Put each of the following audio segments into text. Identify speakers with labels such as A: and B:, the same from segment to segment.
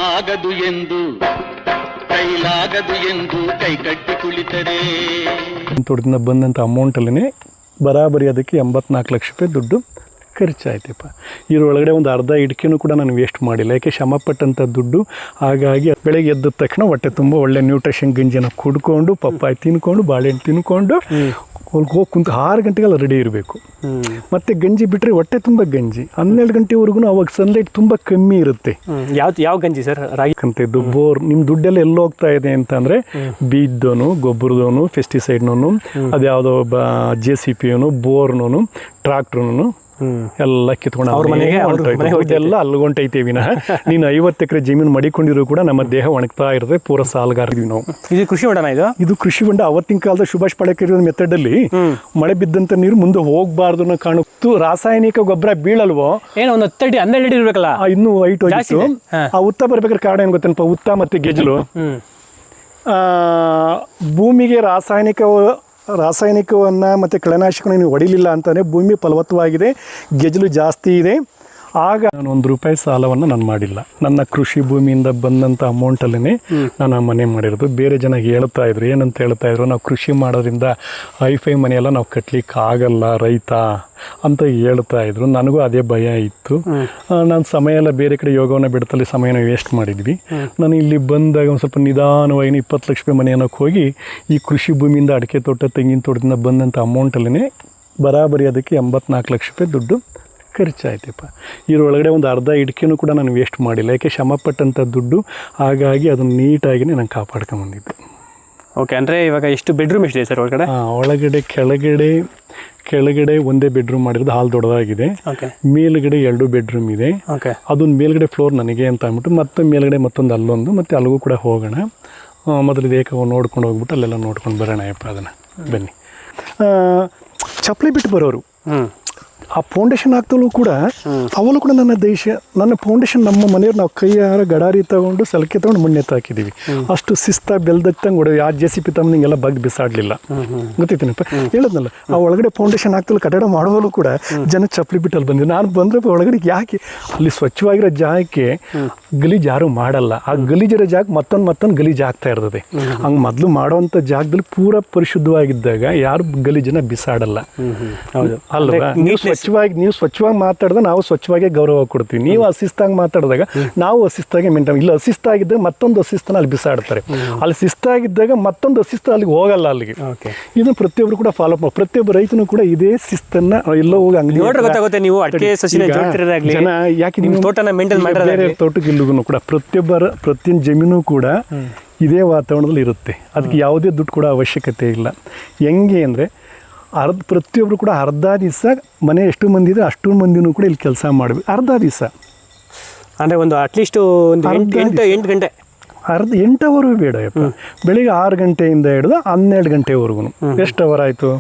A: ಆಗದು ಎಂದು ಕೈಲಾಗದು ಎಂದು ಕೈಕಟ್ಟಿ ಕುಳಿತರೆ
B: ತೋಟದಿಂದ ಬಂದಂಥ ಅಮೌಂಟಲ್ಲೇ ಬರಾಬರಿ ಅದಕ್ಕೆ 84 ಲಕ್ಷ ರೂಪಾಯಿ ದುಡ್ಡು ಖರ್ಚಾಯ್ತಪ್ಪ. ಇದರೊಳಗಡೆ ಒಂದು ಅರ್ಧ ಇಡ್ಕೆನೂ ಕೂಡ ನಾನು ವೇಸ್ಟ್ ಮಾಡಿಲ್ಲ, ಯಾಕೆ ಶ್ರಮಪಟ್ಟಂಥ ದುಡ್ಡು. ಹಾಗಾಗಿ ಬೆಳಗ್ಗೆ ಎದ್ದ ತಕ್ಷಣ ಹೊಟ್ಟೆ ತುಂಬ ಒಳ್ಳೆ ನ್ಯೂಟ್ರಿಷನ್ ಗಂಜಿನ ಕುಡ್ಕೊಂಡು ಪಪ್ಪಾಯಿ ತಿನ್ಕೊಂಡು ಬಾಳೆಹಣ್ಣು ತಿನ್ಕೊಂಡು ಹೋಗಿ ಕುಂತು 6 ಗಂಟೆಗೆಲ್ಲ ರೆಡಿ ಇರಬೇಕು. ಮತ್ತು ಗಂಜಿ ಬಿಟ್ಟರೆ ಹೊಟ್ಟೆ ತುಂಬ ಗಂಜಿ 12 ಗಂಟೆವರೆಗೂ ಅವಾಗ ಸನ್ಲೈಟ್ ತುಂಬ ಕಮ್ಮಿ ಇರುತ್ತೆ.
C: ಯಾವ ಗಂಜಿ ಸರ್? ರಾಗಿ
B: ಕಂತಿದ್ದು ಬೋರ್. ನಿಮ್ಮ ದುಡ್ಡೆಲ್ಲ ಎಲ್ಲಿ ಹೋಗ್ತಾ ಇದೆ ಅಂತಂದರೆ ಬೀಜದವನು, ಗೊಬ್ಬರದವನು, ಪೆಸ್ಟಿಸೈಡ್ನೂ, ಅದ್ಯಾವುದೋ JCPನು, ಬೋರ್ನೂ, ಟ್ರಾಕ್ಟ್ರನು ಎಲ್ಲ ಕಿತ್ಕೊಂಡು ಅವ್ರ ಮನೆಗೆ ಎಲ್ಲ ಅಲ್ಗೊಂಟೈತೆ ವಿನಃ ನೀನು 50 ಎಕರೆ ಜಮೀನು ಮಡಿಕೊಂಡಿದ್ರು ಕೂಡ ನಮ್ಮ ದೇಹ ಒಣಗ್ತಾ ಇರುತ್ತೆ. ಪೂರ ಸಾಲಗಾರಿದ್ವಿ ನಾವು.
C: ಇದು ಕೃಷಿ ಹೊಂಡನ? ಇದು
B: ಕೃಷಿ ಹೊಂಡ. ಅವತ್ತಿನ ಕಾಲದ ಸುಭಾಷ್ ಪಾಳೇಕರ್ ಮೆಥಡಲ್ಲಿ ಮಳೆ ಬಿದ್ದಂತ ನೀರು ಮುಂದೆ ಹೋಗಬಾರ್ದು ಅನ್ನೋ ಕಾರಣಕ್ಕೂ ರಾಸಾಯನಿಕ ಗೊಬ್ಬರ ಬೀಳಲ್ವೋ
C: ಏನೋ ಒಂದು 10 ಅಡಿ 12 ಅಡಿ ಇರ್ಬೇಕಲ್ಲ,
B: ಇನ್ನೂ ಹೈಟ್ ಹೋಗಿತ್ತು. ಆ ಉತ್ತ ಬರ್ಬೇಕಾದ್ರೆ ಕಾರಣ ಏನು ಗೊತ್ತೇನಪ್ಪ, ಉತ್ತ ಮತ್ತು ಗೆಜಲು ಭೂಮಿಗೆ ರಾಸಾಯನಿಕವನ್ನು ಮತ್ತು ಕಳೆನಾಶಕವನ್ನು ನೀವು ಹೊಡಿಲಿಲ್ಲ ಅಂತಲೇ ಭೂಮಿ ಫಲವತ್ತವಾಗಿದೆ, ಗೆಜಲು ಜಾಸ್ತಿ ಇದೆ. ಆಗ ನಾನು ₹1 ಸಾಲವನ್ನು ನಾನು ಮಾಡಿಲ್ಲ. ನನ್ನ ಕೃಷಿ ಭೂಮಿಯಿಂದ ಬಂದಂಥ ಅಮೌಂಟಲ್ಲೇ ನಾನು ಆ ಮನೆ ಮಾಡಿರೋದು. ಬೇರೆ ಜನ ಹೇಳ್ತಾಯಿದ್ರು, ಏನಂತ ಹೇಳ್ತಾಯಿದ್ರು, ನಾವು ಕೃಷಿ ಮಾಡೋದ್ರಿಂದ ಹೈಫೈ ಮನೆಯೆಲ್ಲ ನಾವು ಕಟ್ಟಲಿಕ್ಕೆ ಆಗಲ್ಲ ರೈತ ಅಂತ ಹೇಳ್ತಾಯಿದ್ರು. ನನಗೂ ಅದೇ ಭಯ ಇತ್ತು. ನಾನು ಸಮಯ ಎಲ್ಲ ಬೇರೆ ಕಡೆ ಯೋಗವನ್ನು ಬಿಡ್ತಲ್ಲಿ ಸಮಯನ ವೇಸ್ಟ್ ಮಾಡಿದ್ವಿ. ನಾನು ಇಲ್ಲಿ ಬಂದಾಗ ಒಂದು ಸ್ವಲ್ಪ ನಿಧಾನವಾಗಿ 20 ಲಕ್ಷ ರೂಪಾಯಿ ಮನೆ ಅನ್ನೋಕ್ಕೆ ಹೋಗಿ ಈ ಕೃಷಿ ಭೂಮಿಯಿಂದ ಅಡಿಕೆ ತೋಟ, ತೆಂಗಿನ ತೋಟದಿಂದ ಬಂದಂಥ ಅಮೌಂಟಲ್ಲೇ ಬರಾಬರಿ ಅದಕ್ಕೆ 84 ಲಕ್ಷ ರೂಪಾಯಿ ದುಡ್ಡು ಖರ್ಚಾಯ್ತಪ್ಪ. ಇದರೊಳಗಡೆ ಒಂದು ಅರ್ಧ ಇಡ್ಕೆನೂ ಕೂಡ ನಾನು ವೇಸ್ಟ್ ಮಾಡಿಲ್ಲ, ಯಾಕೆ ಶ್ರಮಪಟ್ಟಂಥ ದುಡ್ಡು. ಹಾಗಾಗಿ ಅದನ್ನು ನೀಟಾಗಿ ನಾನು ಕಾಪಾಡ್ಕೊಂಬಂದಿದ್ದೆ.
C: ಓಕೆ, ಅಂದರೆ ಇವಾಗ ಎಷ್ಟು ಬೆಡ್ರೂಮ್ ಎಷ್ಟಿದೆ ಸರ್ ಒಳಗಡೆ?
B: ಒಳಗಡೆ ಕೆಳಗಡೆ ಒಂದೇ ಬೆಡ್ರೂಮ್ ಮಾಡಿರೋದು, ಹಾಲ್ ದೊಡ್ಡದಾಗಿದೆ. ಮೇಲ್ಗಡೆ 2 ಬೆಡ್ರೂಮ್ ಇದೆ. ಅದೊಂದು ಮೇಲ್ಗಡೆ ಫ್ಲೋರ್ ನನಗೆ ಅಂತ ಅಂದ್ಬಿಟ್ಟು ಮತ್ತೆ ಮೇಲ್ಗಡೆ ಮತ್ತೊಂದು ಅಲ್ಲೊಂದು, ಮತ್ತು ಅಲ್ಲಿಗೂ ಕೂಡ ಹೋಗೋಣ. ಮೊದಲು ಏಕ ನೋಡ್ಕೊಂಡು ಹೋಗ್ಬಿಟ್ಟು ಅಲ್ಲೆಲ್ಲ ನೋಡ್ಕೊಂಡು ಬರೋಣ ಅಪ್ಪ. ಅದನ್ನು ಬನ್ನಿ. ಚಪ್ಪಲಿ ಬಿಟ್ಟು ಬರೋರು ಆ ಫೌಂಡೇಶನ್ ಹಾಕ್ತಲೂ ಕೂಡ ಅವಳು ಕೂಡ ನನ್ನ ಫೌಂಡೇಶನ್ ನಮ್ಮ ಮನೆಯವ್ರು ನಾವು ಕೈಯಾರ ಗಡಾರಿ ತಗೊಂಡು ಸಲಕೆ ತಗೊಂಡು ಮಣ್ಣೆತ್ತು ಹಾಕಿದ್ದೀವಿ. ಅಷ್ಟು ಶಿಸ್ತ ಬೆಲ್ದಕ್ತಂಗೆ ಹೊಡೆದು ಆ JCP ತಮ್ಮ ನಿಂಗೆಲ್ಲ ಬಗ್ಗಿ ಬಿಸಾಡಲಿಲ್ಲ. ಗೊತ್ತೈತೇನಪ್ಪ ಹೇಳಿದ್ನಲ್ಲ, ಆ ಒಳಗಡೆ ಫೌಂಡೇಶನ್ ಹಾಕ್ತಲು ಕಟ್ಟಡ ಮಾಡುವಲ್ಲೂ ಕೂಡ ಜನ ಚಪ್ಪಲಿ ಬಿಟ್ಟಲ್ಲಿ ಬಂದಿದ್ದು. ನಾನು ಬಂದರೆ ಒಳಗಡೆ ಯಾಕೆ ಅಲ್ಲಿ ಸ್ವಚ್ಛವಾಗಿರೋ ಜಾಗಕ್ಕೆ ಗಲೀಜು ಯಾರೂ ಮಾಡಲ್ಲ. ಆ ಗಲೀಜಿರೋ ಜಾಗ ಮತ್ತೊಂದು ಗಲೀಜು ಆಗ್ತಾ ಇರ್ತದೆ. ಹಂಗೆ ಮೊದಲು ಮಾಡೋವಂಥ ಜಾಗದಲ್ಲಿ ಪೂರ ಪರಿಶುದ್ಧವಾಗಿದ್ದಾಗ ಯಾರು ಗಲೀಜನ್ನ ಬಿಸಾಡಲ್ಲ ಅಲ್ವಾ? ನೀವು ಸ್ವಚ್ಛವಾಗಿ ಮಾತಾಡಿದ್ರೆ ನಾವು ಸ್ವಚ್ಛವಾಗಿ ಗೌರವ ಕೊಡ್ತೀವಿ. ನೀವು ಅಶಿಸ್ತಾಗಿ ಮಾತಾಡಿದಾಗ ನಾವು ಅಶಿಸ್ತಾಗಿ ಮೇಂಟೈನ್. ಇಲ್ಲ ಅಶಿಸ್ತಾಗಿದ್ದಾಗ ಮತ್ತೊಂದು ಅಶಿಸ್ತನ ಅಲ್ಲಿ ಬಿಸಾಡ್ತಾರೆ. ಅಲ್ಲಿ ಶಿಸ್ತಾಗಿದ್ದಾಗ ಮತ್ತೊಂದು ಅಶಿಸ್ತ ಅಲ್ಲಿಗೆ ಹೋಗಲ್ಲ. ಅಲ್ಲಿಗೆ ಇದನ್ನು ಪ್ರತಿಯೊಬ್ಬರು ಕೂಡ ಫಾಲೋ ಮಾಡಿ. ಪ್ರತಿಯೊಬ್ಬ ರೈತನು ಕೂಡ ಇದೇ ಶಿಸ್ತನ್ನ ಎಲ್ಲೋ ಹೋಗಿ ಅಂಗಡಿ ಜನ ಯಾಕೆ ನೀವು ಬೇರೆ ತೋಟಕ್ಕೆ ಇಲ್ಲಿಗೂ ಕೂಡ ಪ್ರತಿಯೊಂದು ಜಮೀನು ಕೂಡ ಇದೇ ವಾತಾವರಣದಲ್ಲಿ ಇರುತ್ತೆ. ಅದಕ್ಕೆ ಯಾವುದೇ ದುಡ್ಡು ಕೂಡ ಅವಶ್ಯಕತೆ ಇಲ್ಲ. ಹೆಂಗೆ ಅಂದರೆ ಪ್ರತಿಯೊಬ್ಬರು ಕೂಡ ಅರ್ಧ ದಿವಸ ಮನೆ ಎಷ್ಟು ಮಂದಿ ಇದೆ ಅಷ್ಟು ಮಂದಿನೂ ಕೂಡ ಇಲ್ಲಿ ಕೆಲಸ ಮಾಡಬೇಕು. ಅರ್ಧ ದಿವಸ
C: ಅಂದರೆ ಒಂದು ಅಟ್ಲೀಸ್ಟ್ ಒಂದು 8 ಗಂಟೆ,
B: 8 ಅವರ್ ಬೇಡ ಯಪ್ಪ. ಬೆಳಿಗ್ಗೆ 6 ಗಂಟೆಯಿಂದ ಹಿಡಿದು 12 ಗಂಟೆವರೆಗೂ ಎಷ್ಟು ಅವರ್ ಆಯಿತು?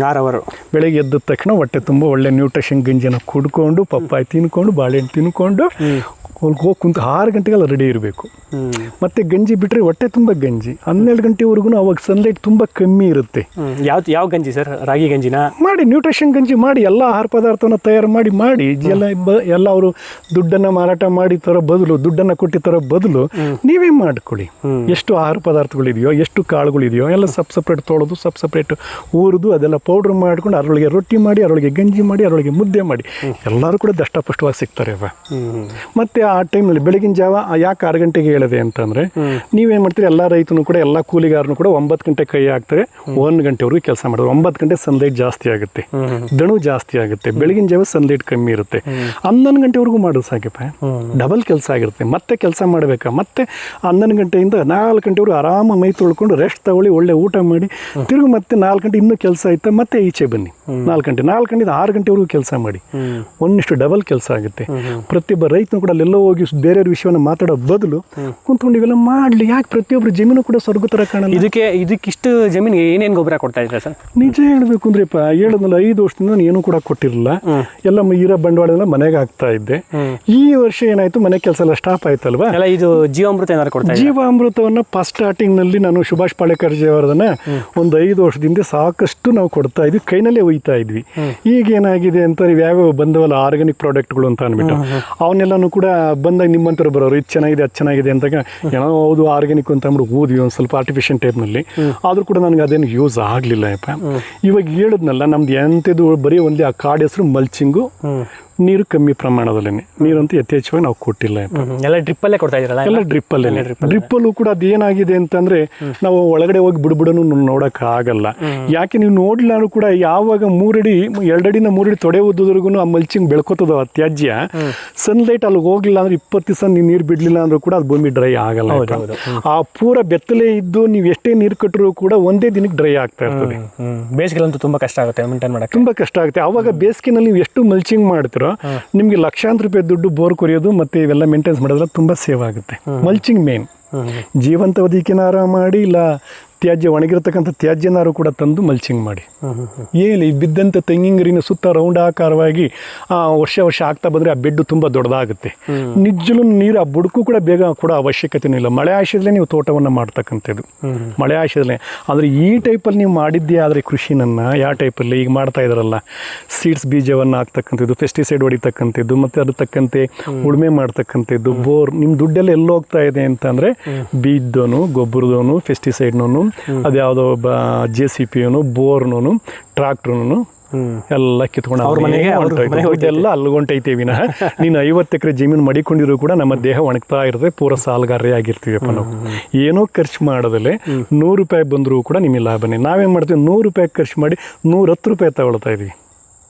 C: 6 ಅವರ್. ಬೆಳಿಗ್ಗೆ
B: ಎದ್ದ ತಕ್ಷಣ ಹೊಟ್ಟೆ ತುಂಬ ಒಳ್ಳೆ ನ್ಯೂಟ್ರಿಷನ್ ಗಂಜಿನ ಕುಡ್ಕೊಂಡು ಪಪ್ಪಾಯಿ ತಿನ್ಕೊಂಡು ಬಾಳೆಹಣ್ಣು ತಿನ್ಕೊಂಡು ಹೋಗಿ ಕುಂತು 6 ಗಂಟೆಗೆಲ್ಲ ರೆಡಿ ಇರಬೇಕು. ಮತ್ತು ಗಂಜಿ ಬಿಟ್ಟರೆ ಹೊಟ್ಟೆ ತುಂಬ ಗಂಜಿ 12 ಗಂಟೆವರೆಗೂ ಅವಾಗ ಸನ್ಲೈಟ್ ತುಂಬ ಕಮ್ಮಿ ಇರುತ್ತೆ.
C: ಯಾವ ಗಂಜಿ ಸರ್? ರಾಗಿ ಗಂಜಿನ
B: ಮಾಡಿ, ನ್ಯೂಟ್ರಿಷನ್ ಗಂಜಿ ಮಾಡಿ, ಎಲ್ಲ ಆಹಾರ ಪದಾರ್ಥವನ್ನು ತಯಾರು ಮಾಡಿ ಎಲ್ಲ ಅವರು ದುಡ್ಡನ್ನು ಮಾರಾಟ ಮಾಡಿ ತರೋ ಬದಲು, ದುಡ್ಡನ್ನು ಕೊಟ್ಟು ತರೋ ಬದಲು ನೀವೇ ಮಾಡ್ಕೊಳ್ಳಿ. ಎಷ್ಟು ಆಹಾರ ಪದಾರ್ಥಗಳಿದೆಯೋ, ಎಷ್ಟು ಕಾಳುಗಳಿದೆಯೋ ಎಲ್ಲ ಸಪ್ರೇಟ್ ತೊಳೆದು ಸಪ್ರೇಟ್ ಊರಿದು ಅದೆಲ್ಲ ಪೌಡ್ರ್ ಮಾಡ್ಕೊಂಡು ಅದರೊಳಗೆ ರೊಟ್ಟಿ ಮಾಡಿ, ಅದರೊಳಗೆ ಗಂಜಿ ಮಾಡಿ, ಅದರೊಳಗೆ ಮುದ್ದೆ ಮಾಡಿ ಎಲ್ಲರೂ ಕೂಡ ದಷ್ಟಪುಷ್ಟವಾಗಿ ಸಿಗ್ತಾರೆ. ಮತ್ತು ಆ ಟೈಮ್ನಲ್ಲಿ ಬೆಳಗಿನ ಜಾವ ಯಾಕೆ 6 ಗಂಟೆಗೆ ಹೇಳಿದೆ ಅಂತಂದರೆ, ನೀವೇನು ಮಾಡ್ತೀರಿ, ಎಲ್ಲ ರೈತನು ಕೂಡ ಎಲ್ಲ ಕೂಲಿಗಾರನು ಕೂಡ 9 ಗಂಟೆ ಕೈ ಹಾಕ್ತಾರೆ, 1 ಗಂಟೆವರೆಗೂ ಕೆಲಸ ಮಾಡೋದು. 9 ಗಂಟೆ ಸನ್ಲೈಟ್ ಜಾಸ್ತಿ ಆಗುತ್ತೆ, ದಣು ಜಾಸ್ತಿ ಆಗುತ್ತೆ. ಬೆಳಗಿನ ಜಾವ ಸನ್ಲೈಟ್ ಕಮ್ಮಿ ಇರುತ್ತೆ. 11 ಗಂಟೆವರೆಗೂ ಮಾಡೋದು ಸಾಕಪ್ಪ, ಡಬಲ್ ಕೆಲಸ ಆಗಿರುತ್ತೆ. ಮತ್ತೆ ಕೆಲಸ ಮಾಡಬೇಕಾ, ಮತ್ತೆ 11 ಗಂಟೆಯಿಂದ 4 ಗಂಟೆವರೆಗೂ ಆರಾಮ ಮೈ ತೊಳ್ಕೊಂಡು ರೆಸ್ಟ್ ತಗೊಳ್ಳಿ, ಒಳ್ಳೆ ಊಟ ಮಾಡಿ, ತಿರುಗಿ ಮತ್ತೆ 4 ಗಂಟೆ ಇನ್ನೂ ಕೆಲಸ ಆಯ್ತಾ ಮತ್ತೆ ಈಚೆ ಬನ್ನಿ. 4 ಗಂಟೆಯಿಂದ 6 ಗಂಟೆವರೆಗೂ ಕೆಲಸ ಮಾಡಿ, ಒಂದಿಷ್ಟು ಡಬಲ್ ಕೆಲಸ ಆಗುತ್ತೆ. ಪ್ರತಿಯೊಬ್ಬ ರೈತನು ಕೂಡ ಅಲ್ಲೆಲ್ಲೋ ಹೋಗಿ ಬೇರೆಯವ್ರ ವಿಷಯವನ್ನು ಮಾತಾಡೋ ಬದಲು ಕುಂತ್ಕೊಂಡು ಇವೆಲ್ಲ ಮಾಡಲಿ. ಯಾಕೆ ಪ್ರತಿಯೊಬ್ಬರು ಜಮೀನು ಕೂಡ ಸ್ವರ್ಗ ಥರ ಕಾಣಲ್ಲ.
C: ಇದಕ್ಕಿಷ್ಟು ಜಮೀನಿಗೆ ಏನೇನು ಗೊಬ್ಬರ ಕೊಡ್ತಾ ಇದ್ದಾರೆ ಸರ್?
B: ನಿಜ ಹೇಳಬೇಕು ಅಂದ್ರೆಪ್ಪ, ಹೇಳೋದ್ನಲ್ಲ 5 ವರ್ಷದಿಂದ ನಾನು ಏನೂ ಕೂಡ ಕೊಟ್ಟಿರಲಿಲ್ಲ. ಎಲ್ಲ ಇರೋ ಬಂಡವಾಳ ಮನೆಗೆ ಆಗ್ತಾ ಇದ್ದೆ. ಈ ವರ್ಷ ಏನಾಯ್ತು, ಮನೆ ಕೆಲಸ ಎಲ್ಲ ಸ್ಟಾಪ್ ಆಯ್ತಲ್ವಾ.
C: ಇದು ಜೀವಾಮೃತ ಏನಾದ್ರು ಕೊಡ್ತಾ?
B: ಜೀವಾಮೃತವನ್ನು ಫಸ್ಟ್ ಸ್ಟಾರ್ಟಿಂಗ್ನಲ್ಲಿ ನಾನು ಸುಭಾಷ್ ಪಾಳೇಕರ್ ಜಿ ಅವರದನ್ನ ಒಂದು 5 ವರ್ಷದಿಂದ ಸಾಕಷ್ಟು ನಾವು ನಾವು ಕೊಡ್ತಾ ಇದ್ವಿ, ಕೈನಲ್ಲೇ ಒಯ್ತಾ ಇದ್ವಿ. ಈಗ ಏನಾಗಿದೆ ಅಂತ ಯಾವ್ಯಾವ ಬಂದವಲ್ಲ ಆರ್ಗ್ಯಾನಿಕ್ ಪ್ರಾಡಕ್ಟ್ಗಳು ಅಂತ ಅಂದ್ಬಿಟ್ಟು ಅವನ್ನೆಲ್ಲನೂ ಕೂಡ ಬಂದಾಗ ನಿಮ್ಮಂತರ ಬರೋರು ಇದು ಚೆನ್ನಾಗಿದೆ ಅದು ಚೆನ್ನಾಗಿದೆ ಅಂತ ಏನೋ ಹೌದು ಆರ್ಗ್ಯಾನಿಕ್ ಅಂತ ಅಂದ್ಬಿಟ್ಟು ಓದ್ವಿ ಒಂದು ಸ್ವಲ್ಪ ಆರ್ಟಿಫಿಷಿಯಲ್ ಟೈಪ್ನಲ್ಲಿ. ಆದರೂ ಕೂಡ ನನಗೆ ಅದೇನು ಯೂಸ್ ಆಗಲಿಲ್ಲ ಯಪ್ಪ. ಇವಾಗ ಹೇಳಿದ್ನಲ್ಲ ನಮ್ದು ಎಂಥದ್ದು ಬರೀ ಒಂದೇ ಆ ಕಾಡು ಹೆಸರು ಮಲ್ಚಿಂಗು, ನೀರು ಕಮ್ಮಿ ಪ್ರಮಾಣದಲ್ಲೇ, ನೀರಂತೂ ಯಥೇಚ್ಛವಾಗಿ ನಾವು ಕೊಟ್ಟಿಲ್ಲ.
C: ಎಲ್ಲ ಡ್ರಿಪ್ಪಲ್ಲೇ ಕೊಡ್ತಾ ಇದ್ದೀರಲ್ಲ?
B: ಎಲ್ಲ ಡ್ರಿಪ್ಪಲ್ಲೂ ಕೂಡ ಅದೇನಾಗಿದೆ ಅಂತಂದರೆ ನಾವು ಒಳಗಡೆ ಹೋಗಿ ಬಿಡ್ಬಿಡೋನು ನೋಡೋಕ್ಕಾಗಲ್ಲ. ಯಾಕೆ ನೀವು ನೋಡ್ಲಾರು ಕೂಡ ಯಾವಾಗ 3 ಅಡಿ 2 ಅಡಿನ 3 ಅಡಿ ತೊಡೆ ಉದ್ದದ್ರಿಗೂ ಆ ಮಲ್ಚಿಂಗ್ ಬೆಳ್ಕೋತದ ತ್ಯಾಜ್ಯ, ಸನ್ಲೈಟ್ ಅಲ್ಲಿ ಹೋಗ್ಲಿಲ್ಲ ಅಂದ್ರೆ 20 ದಿವಸ ನೀರು ಬಿಡಲಿಲ್ಲ ಅಂದ್ರೂ ಕೂಡ ಅದು ಭೂಮಿ ಡ್ರೈ ಆಗಲ್ಲ. ಆ ಪೂರ ಬೆತ್ತಲೆ ಇದ್ದು ನೀವು ಎಷ್ಟೇ ನೀರು ಕಟ್ಟರೂ ಕೂಡ ಒಂದೇ ದಿನಕ್ಕೆ ಡ್ರೈ ಆಗ್ತಾ ಇರ್ತದೆ.
C: ಬೇಸಿಗೆಲಂತೂ ತುಂಬ ಕಷ್ಟ ಆಗುತ್ತೆ ಮೇಂಟೈನ್ ಮಾಡೋಕ್ಕೆ,
B: ತುಂಬ ಕಷ್ಟ ಆಗುತ್ತೆ. ಆವಾಗ ಬೇಸಿಗೆನಲ್ಲಿ ನೀವು ಎಷ್ಟು ಮಲ್ಚಿಂಗ್ ಮಾಡ್ತೀರೋ ನಿಮಗೆ ಲಕ್ಷಾಂತರ ರೂಪಾಯಿ ದುಡ್ಡು ಬೋರ್ ಕೊರಿಯೋದು ಮತ್ತೆ ಇವೆಲ್ಲ ಮೇಂಟೈನ್ಸ್ ಮಾಡೋದ್ರಲ್ಲಿ ತುಂಬ ಸೇವ್ ಆಗುತ್ತೆ. Mulching main. ಜೀವಂತ ಹೊದಿಕೆನಾರ ಮಾಡಿ ಇಲ್ಲ ತ್ಯಾಜ್ಯ ಒಣಗಿರ್ತಕ್ಕಂಥ ತ್ಯಾಜ್ಯನಾರು ಕೂಡ ತಂದು ಮಲ್ಚಿಂಗ್ ಮಾಡಿ. ಏನಿಲ್ಲ, ಬಿದ್ದಂಥ ತೆಂಗಿನ ಸುತ್ತ ರೌಂಡ್ ಆಕಾರವಾಗಿ ವರ್ಷ ಆಗ್ತಾ ಬಂದರೆ ಆ ಬೆಡ್ಡು ತುಂಬ ದೊಡ್ಡದಾಗುತ್ತೆ. ನಿಜಲು ನೀರು ಆ ಬುಡಕ್ಕೂ ಕೂಡ ಬೇಗ ಕೂಡ ಅವಶ್ಯಕತೆನೂ ಇಲ್ಲ. ಮಳೆ ಆಶ್ರಯದಲ್ಲೇ ನೀವು ತೋಟವನ್ನು ಮಾಡ್ತಕ್ಕಂಥದ್ದು, ಮಳೆ ಆಶ್ರಯದಲ್ಲೇ. ಆದರೆ ಈ ಟೈಪಲ್ಲಿ ನೀವು ಮಾಡಿದ್ದೇ ಆದರೆ ಕೃಷಿನನ್ನು ಯಾವ ಟೈಪಲ್ಲಿ ಈಗ ಮಾಡ್ತಾ ಇದ್ದಾರಲ್ಲ, ಸೀಡ್ಸ್ ಬೀಜವನ್ನು ಹಾಕ್ತಕ್ಕಂಥದ್ದು, ಪೆಸ್ಟಿಸೈಡ್ ಹೊಡಿತಕ್ಕಂಥದ್ದು, ಮತ್ತು ಅದ್ರ ತಕ್ಕಂತೆ ಉಳುಮೆ ಮಾಡ್ತಕ್ಕಂಥದ್ದು, ಬೋರ್, ನಿಮ್ಮ ದುಡ್ಡೆಲ್ಲ ಎಲ್ಲಿ ಹೋಗ್ತಾ ಇದೆ ಅಂತಂದರೆ ಬೀಜದೋನು, ಗೊಬ್ಬರದೋನು, ಪೆಸ್ಟಿಸೈಡ್ನೋನು, ಅದ್ಯಾವುದೋ JCPನು, ಬೋರ್ನೋನು, ಟ್ರಾಕ್ಟ್ರನು ಎಲ್ಲ ಕಿತ್ಕೊಂಡು ಎಲ್ಲ ಅಲ್ಗೊಂಟೈತೆ ವಿನಃ ನೀನು 50 ಎಕರೆ ಜಮೀನು ಮಡಿಕೊಂಡಿದ್ರು ಕೂಡ ನಮ್ಮ ದೇಹ ಒಣಗ್ತಾ ಇರ್ತದೆ, ಪೂರ ಸಾಲಗಾರರೇ ಆಗಿರ್ತೀವಪ್ಪ ನಾವು. ಏನೋ ಖರ್ಚು ಮಾಡೋದಲ್ಲೇ 100 ರೂಪಾಯಿ ಬಂದರೂ ಕೂಡ ನಿಮಗೆ ಲಾಭನೇ. ನಾವೇನು ಮಾಡ್ತೀವಿ, 100 ರೂಪಾಯಿ ಖರ್ಚು ಮಾಡಿ 110 ರೂಪಾಯಿ ತಗೊಳ್ತಾ ಇದ್ವಿ.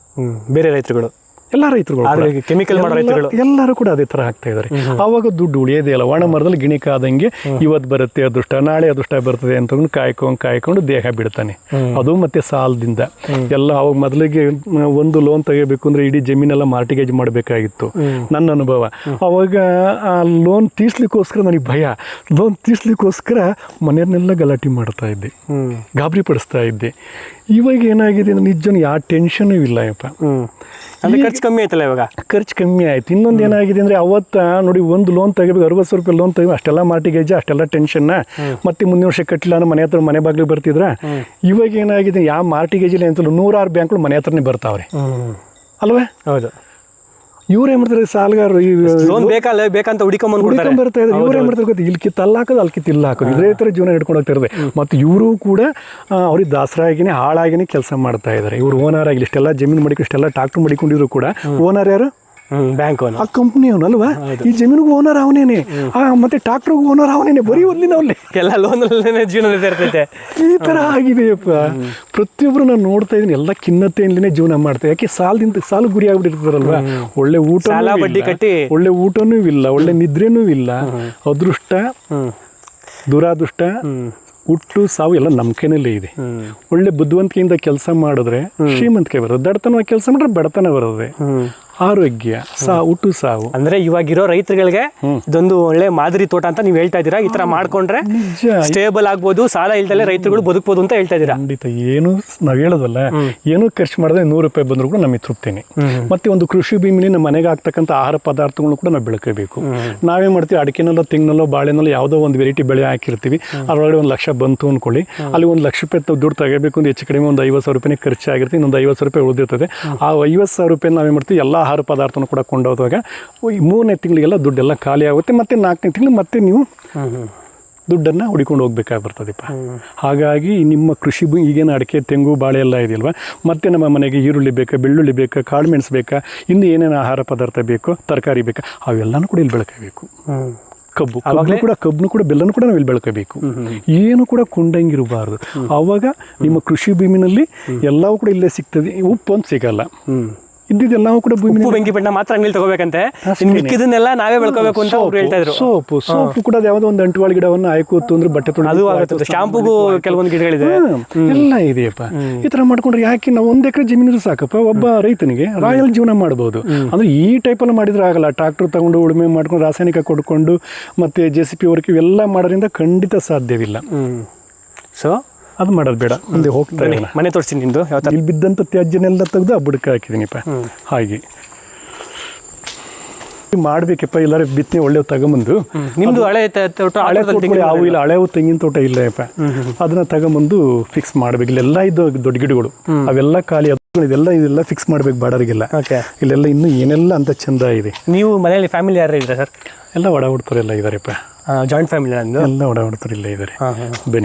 C: ಬೇರೆ ರೈತರುಗಳು,
B: ಎಲ್ಲ ರೈತರುಗಳು,
C: ಕೆಮಿಕಲ್ ಮಾಡೋ ರೈತರುಗಳು
B: ಎಲ್ಲರೂ ಕೂಡ ಅದೇ ಥರ ಆಗ್ತಾ ಇದ್ದಾರೆ. ಆವಾಗ ದುಡ್ಡು ಉಳಿಯೋದೇ ಇಲ್ಲ. ಒಣ ಮರದಲ್ಲಿ ಗಿಣಿಕಾದಂಗೆ ಇವತ್ತು ಬರುತ್ತೆ ಅದೃಷ್ಟ, ನಾಳೆ ಅದೃಷ್ಟ ಬರ್ತದೆ ಅಂತ ಕಾಯ್ಕೊಂಡು ದೇಹ ಬಿಡ್ತಾನೆ. ಅದು ಮತ್ತೆ ಸಾಲದಿಂದ ಎಲ್ಲ. ಅವಾಗ ಮೊದಲಿಗೆ ಒಂದು ಲೋನ್ ತೆಗಿಬೇಕು ಅಂದ್ರೆ ಇಡೀ ಜಮೀನೆಲ್ಲ ಮಾರ್ಟಿಗೇಜ್ ಮಾಡಬೇಕಾಗಿತ್ತು, ನನ್ನ ಅನುಭವ. ಅವಾಗ ಆ ಲೋನ್ ತೀರ್ಸ್ಲಿಕ್ಕೋಸ್ಕರ ನನಗೆ ಭಯ, ಲೋನ್ ತೀರ್ಸ್ಲಿಕ್ಕೋಸ್ಕರ ಮನೆಯನ್ನೆಲ್ಲ ಗಲಾಟೆ ಮಾಡ್ತಾ ಇದ್ದೆ, ಗಾಬರಿ ಪಡಿಸ್ತಾ ಇದ್ದೆ. ಇವಾಗ ಏನಾಗಿದೆ ಅಂದ್ರೆ ನಿಜನ ಯಾವ ಟೆನ್ಷನ್ ಇಲ್ಲ ಯಪ್ಪ.
C: ಖರ್ಚು ಕಮ್ಮಿ ಆಯ್ತಲ್ಲ, ಇವಾಗ
B: ಖರ್ಚು ಕಮ್ಮಿ ಆಯ್ತು. ಇನ್ನೊಂದು ಏನಾಗಿದೆ ಅಂದ್ರೆ ಅವತ್ತು ನೋಡಿ, ಒಂದು ಲೋನ್ ತೆಗಿಬೇಕು 60 ರೂಪಾಯಿ ಲೋನ್ ತೆಗಿ, ಅಷ್ಟೆಲ್ಲ ಮಾರ್ಟಿಗೇಜ್, ಅಷ್ಟೆಲ್ಲ ಟೆನ್ಷನ್ನ, ಮತ್ತೆ 3 ವರ್ಷ ಕಟ್ಟಲಿಲ್ಲ ಅಂದ್ರೆ ಮನೆ ಹತ್ರ ಮನೆ ಬಾಗಿಲಿಗೆ ಬರ್ತಿದ್ರ. ಇವಾಗ ಏನಾಗಿದೆ, ಯಾವ ಮಾರ್ಟಿಗೇಜಲ್ಲಿ ಅಂತಲೂ 106 ಬ್ಯಾಂಕ್ಗಳು ಮನೆ ಹತ್ರನೇ ಬರ್ತಾವ್ರೆ ಅಲ್ವೇ? ಹೌದು. ಇವ್ರು ಏನು ಮಾಡ್ತಾರೆ, ಸಾಲಗಾರರು
C: ಬೇಕಂತ ಹುಡ್ಕೊಂಡ್
B: ಬರ್ತಾ ಇದ್ದಾರೆ. ಇವ್ರು ಏನು ಮಾಡ್ತಾರೆ ಗೊತ್ತಾ, ಇಲ್ಲಿ ಕಿತ್ತು ಅಲ್ಲಿ ಹಾಕೋದು, ಅಲ್ಲಿ ಕಿತ್ತು ಇಲ್ಲ ಹಾಕೋದು, ಇದೇ ಥರ ಜೀವನ ಹಿಡ್ಕೊಂಡು ಹೋಗ್ತಿರೋದೆ. ಮತ್ತು ಇವರು ಕೂಡ ಅವ್ರಿಗೆ ದಾಸರಾಗಿನೇ ಹಾಳಾಗಿನೇ ಕೆಲಸ ಮಾಡ್ತಾ ಇದ್ದಾರೆ. ಇವ್ರು ಓನರ್ ಆಗಿಲ್ಲ, ಇಷ್ಟೆಲ್ಲ ಜಮೀನು ಮಡಿಕೊಂಡು ಇಷ್ಟೆಲ್ಲ ಟ್ರಾಕ್ಟರ್ ಮಡಿಕೊಂಡಿದ್ರು ಕೂಡ ಓನರ್ ಯಾರು?
C: ಬ್ಯಾಂಕ್
B: ಆ ಕಂಪ್ನಿ ಅವನು ಅಲ್ವಾ? ಈ ಜಮೀನಿಗೂ ಓನರ್ ಅವನೇನೆ, ಮತ್ತೆ ಟ್ರಾಕ್ಟರ್ಗೂ ಓನರ್ ಅವನೇನೆ, ಬರೀ ಒಂದಿನ ಅವಲ್ಲೇ
C: ಎಲ್ಲ ಲೋನ್ ಜೀವನ ಇರ್ತೈತೆ.
B: ಈ ಥರ ಆಗಿದೆಯಪ್ಪ. ಪ್ರತಿಯೊಬ್ಬರು ನಾನು ನೋಡ್ತಾ ಇದ್ದೀನಿ, ಎಲ್ಲ ಖಿನ್ನತೆಯಿಂದಲೇ ಜೀವನ ಮಾಡ್ತಾರೆ. ಯಾಕೆ ಸಾಲ ಗುರಿ ಆಗ್ಬಿಟ್ಟಿರ್ತಾರಲ್ವಾ? ಒಳ್ಳೆ ಊಟ,
C: ಬಡ್ಡಿ ಕಟ್ಟಿ,
B: ಒಳ್ಳೆ ಊಟನೂ ಇಲ್ಲ, ಒಳ್ಳೆ ನಿದ್ರೆನೂ ಇಲ್ಲ. ಅದೃಷ್ಟ, ದುರಾದೃಷ್ಟ, ಹುಟ್ಟು ಸಾವು ಎಲ್ಲ ನಮ್ಮ ಕೈನಲ್ಲೇ ಇದೆ. ಒಳ್ಳೆ ಬುದ್ಧಿವಂತಿಕೆಯಿಂದ ಕೆಲಸ ಮಾಡಿದ್ರೆ ಶ್ರೀಮಂತಿಕೆ ಬರೋದು, ದಡ್ತನವಾಗಿ ಕೆಲಸ ಮಾಡಿದ್ರೆ ಬಡತನ ಬರೋದೆ. ಆರೋಗ್ಯ, ಹುಟ್ಟು ಸಾವು.
C: ಅಂದ್ರೆ ಇವಾಗಿರೋ ರೈತರುಗಳಿಗೆ ಇದೊಂದು ಒಳ್ಳೆ ಮಾದರಿ ತೋಟ ಅಂತ ನೀವು ಹೇಳ್ತಾ ಇದ್ದೀರಾ. ಈ ತರ ಮಾಡ್ಕೊಂಡ್ರೆ ಸ್ಟೇಬಲ್ ಆಗ್ಬೋದು, ಸಾಲ ಇಲ್ದಲೆ ರೈತರುಗಳು ಬದುಕಬಹುದು ಅಂತ ಹೇಳ್ತಾ ಇದ್ದೀರಾ.
B: ಖಂಡಿತ. ಏನು ನಾವು ಹೇಳೋದಲ್ಲ, ಏನೂ ಖರ್ಚು ಮಾಡಿದ್ರೆ 100 ರೂಪಾಯಿ ಬಂದರೂ ಕೂಡ ನಮಗೆ ತೃಪ್ತಿನೇ. ಮತ್ತೆ ಒಂದು ಕೃಷಿ ಭೂಮಿಲಿ ನಮ್ಮ ಮನೆಗೆ ಆಗ್ತಕ್ಕಂಥ ಆಹಾರ ಪದಾರ್ಥಗಳನ್ನು ಕೂಡ ನಾವು ಬೆಳ್ಕೋಬೇಕು. ನಾವೇ ಮಾಡ್ತೀವಿ, ಅಡಿಕೆನಲ್ಲೋ ತೆಂಗಿನಲ್ಲೋ ಬಾಳೆನಲ್ಲೋ ಯಾವುದೋ ಒಂದು ವೆರೈಟಿ ಬೆಳೆ ಹಾಕಿರ್ತೀವಿ, ಅದರೊಳಗಡೆ 1 ಲಕ್ಷ ಬಂತು ಅಂದ್ಕೊಳ್ಳಿ, ಅಲ್ಲಿ 1 ಲಕ್ಷ ರೂಪಾಯಿ ದುಡ್ಡು ತೆಗಬೇಕು ಅಂದ್ರೆ ಹೆಚ್ಚು ಕಡಿಮೆ ಒಂದು 50,000 ರೂಪಾಯಿ ಖರ್ಚಾಗಿರ್ತೀವಿ, ಇನ್ನೊಂದು 50,000 ರೂಪಾಯಿ ಉಳಿದಿರ್ತದೆ. ಆ 50,000 ರೂಪಾಯಿ ನಾವೇ ಮಾಡ್ತೀವಿ, ಎಲ್ಲ ಆಹಾರ ಪದಾರ್ಥನೂ ಕೂಡ ಕೊಂಡೋದಾಗ 3ನೇ ತಿಂಗಳಿಗೆಲ್ಲ ದುಡ್ಡೆಲ್ಲ ಖಾಲಿ ಆಗುತ್ತೆ. ಮತ್ತೆ 4ನೇ ತಿಂಗಳು ಮತ್ತೆ ನೀವು ದುಡ್ಡನ್ನು ಹುಡಿಕೊಂಡು ಹೋಗ್ಬೇಕಾಗಿ ಬರ್ತದೆಪ್ಪ. ಹಾಗಾಗಿ ನಿಮ್ಮ ಕೃಷಿ ಈಗೇನು ಅಡಿಕೆ, ತೆಂಗು, ಬಾಳೆ ಎಲ್ಲ ಇದೆಯಲ್ವ, ಮತ್ತು ನಮ್ಮ ಮನೆಗೆ ಈರುಳ್ಳಿ ಬೇಕಾ, ಬೆಳ್ಳುಳ್ಳಿ ಬೇಕಾ, ಕಾಳು ಮೆಣಸು ಬೇಕಾ, ಇನ್ನು ಏನೇನು ಆಹಾರ ಪದಾರ್ಥ ಬೇಕೋ, ತರಕಾರಿ ಬೇಕಾ, ಅವೆಲ್ಲನೂ ಕೂಡ ಇಲ್ಲಿ ಬೆಳ್ಕೋಬೇಕು. ಕಬ್ಬನ್ನು ಕೂಡ ಬೆಲ್ಲನೂ ಕೂಡ ನಾವು ಇಲ್ಲಿ ಬೆಳ್ಕೋಬೇಕು. ಏನು ಕೂಡ ಕೊಂಡಂಗಿರಬಾರ್ದು. ಆವಾಗ ನಿಮ್ಮ ಕೃಷಿ ಭೂಮಿನಲ್ಲಿ ಎಲ್ಲವೂ ಕೂಡ ಇಲ್ಲೇ ಸಿಗ್ತದೆ. ಉಪ್ಪು ಅಂತ ಸಿಗಲ್ಲ, ಇದ್ದಿದ್ದೆಲ್ಲವೂ ಕೂಡ ಭೂಮಿ,
C: ಬೆಂಕಿ ಬಣ್ಣ ಮಾತ್ರ ಅಂಗಡಿ ತಗೋಬೇಕಂತೆ, ಮಿಕ್ಕಿದನ್ನೆಲ್ಲ ನಾವೇ ಬೆಳ್ಕೋಬೇಕು ಅಂತ ಹೇಳ್ತಾ ಇದ್ರು.
B: ಸೋಪು ಕೂಡ ಯಾವುದೋ ಒಂದು ಅಂಟುವಾಳಿ ಗಿಡವನ್ನು ಆಯ್ಕೋತು ಅಂದ್ರೆ ಬಟ್ಟೆ ತೊಳೆದು,
C: ಶಾಂಪೂಗೂ ಕೆಲವೊಂದು ಗಿಡಗಳಿದೆ,
B: ಎಲ್ಲ ಇದೆಯಪ್ಪ. ಈ ತರ ಮಾಡ್ಕೊಂಡ್ರೆ ಯಾಕೆ ನಾವು 1 ಎಕರೆ ಜಮೀನು ಸಾಕಪ್ಪ, ಒಬ್ಬ ರೈತನಿಗೆ ರಾಯಲ್ ಜೀವನ ಮಾಡ್ಬೋದು. ಅಂದ್ರೆ ಈ ಟೈಪಲ್ಲಿ ಮಾಡಿದ್ರೆ ಆಗಲ್ಲ. ಟ್ರಾಕ್ಟರ್ ತಗೊಂಡು ಉಳುಮೆ ಮಾಡ್ಕೊಂಡು, ರಾಸಾಯನಿಕ ಕೊಡ್ಕೊಂಡು, ಮತ್ತೆ JCP ವರ್ಕ್ ಇವೆಲ್ಲ ಮಾಡೋದ್ರಿಂದ ಖಂಡಿತ ಸಾಧ್ಯವಿಲ್ಲ.
C: ಸೊ
B: ಅದು ಮಾಡೋದು ಬೇಡ. ಮುಂದೆ ಹೋಗ್ತಾ ಇದ್ದೀನಿ,
C: ಮನೆ ತೋರಿಸ್ತೀನಿ ನಿಂದು.
B: ಇಲ್ಲಿ ಬಿದ್ದಂಥ ತ್ಯಾಜ್ಯನೆಲ್ಲ ತೆಗೆದು ಆ ಬುಡಕ್ಕೆ ಹಾಕಿದ್ದೀನಿಪ್ಪ. ಹಾಗೆ ಮಾಡ್ಬೇಕಪ್ಪ ಎಲ್ಲಾರು ಬಿತ್ತನೆ ಒಳ್ಳೆ ತಗೊಂಬಂದು.
C: ನಿಮ್ದು ಹಳೆ ತೋಟ
B: ಹಳೆ ತೋಟಗಳು ಯಾವ ಇಲ್ಲ, ಹಳೆ ತೆಂಗಿನ ತೋಟ ಇಲ್ಲಪ್ಪ, ಅದನ್ನ ತಗೊಂಬಂದು ಫಿಕ್ಸ್ ಮಾಡ್ಬೇಕು. ಇಲ್ಲೆಲ್ಲ ಇದು ದೊಡ್ಡ ಗಿಡಗಳು ಅವೆಲ್ಲ ಖಾಲಿ, ಇದೆಲ್ಲ ಫಿಕ್ಸ್ ಮಾಡ್ಬೇಕು ಬಾಡರಿಗೆಲ್ಲ. ಇಲ್ಲೆಲ್ಲ ಇನ್ನು ಏನೆಲ್ಲ ಅಂತ ಚಂದ ಇದೆ.
C: ನೀವು ಮನೆಯಲ್ಲಿ ಫ್ಯಾಮಿಲಿ ಯಾರು ಇದ್ದಾರೆ ಸರ್?
B: ಎಲ್ಲ ಒಡ ಹುಡ್ತರೆಲ್ಲ ಇದಾರೆಪ್ಪ,
C: ಜಾಯಿಂಟ್ ಫ್ಯಾಮಿಲಿ ನಂದು
B: ಎಲ್ಲ ಒಡ ಹುಡ್ತರು ಇಲ್ಲೇ ಇದ್ದಾರೆ.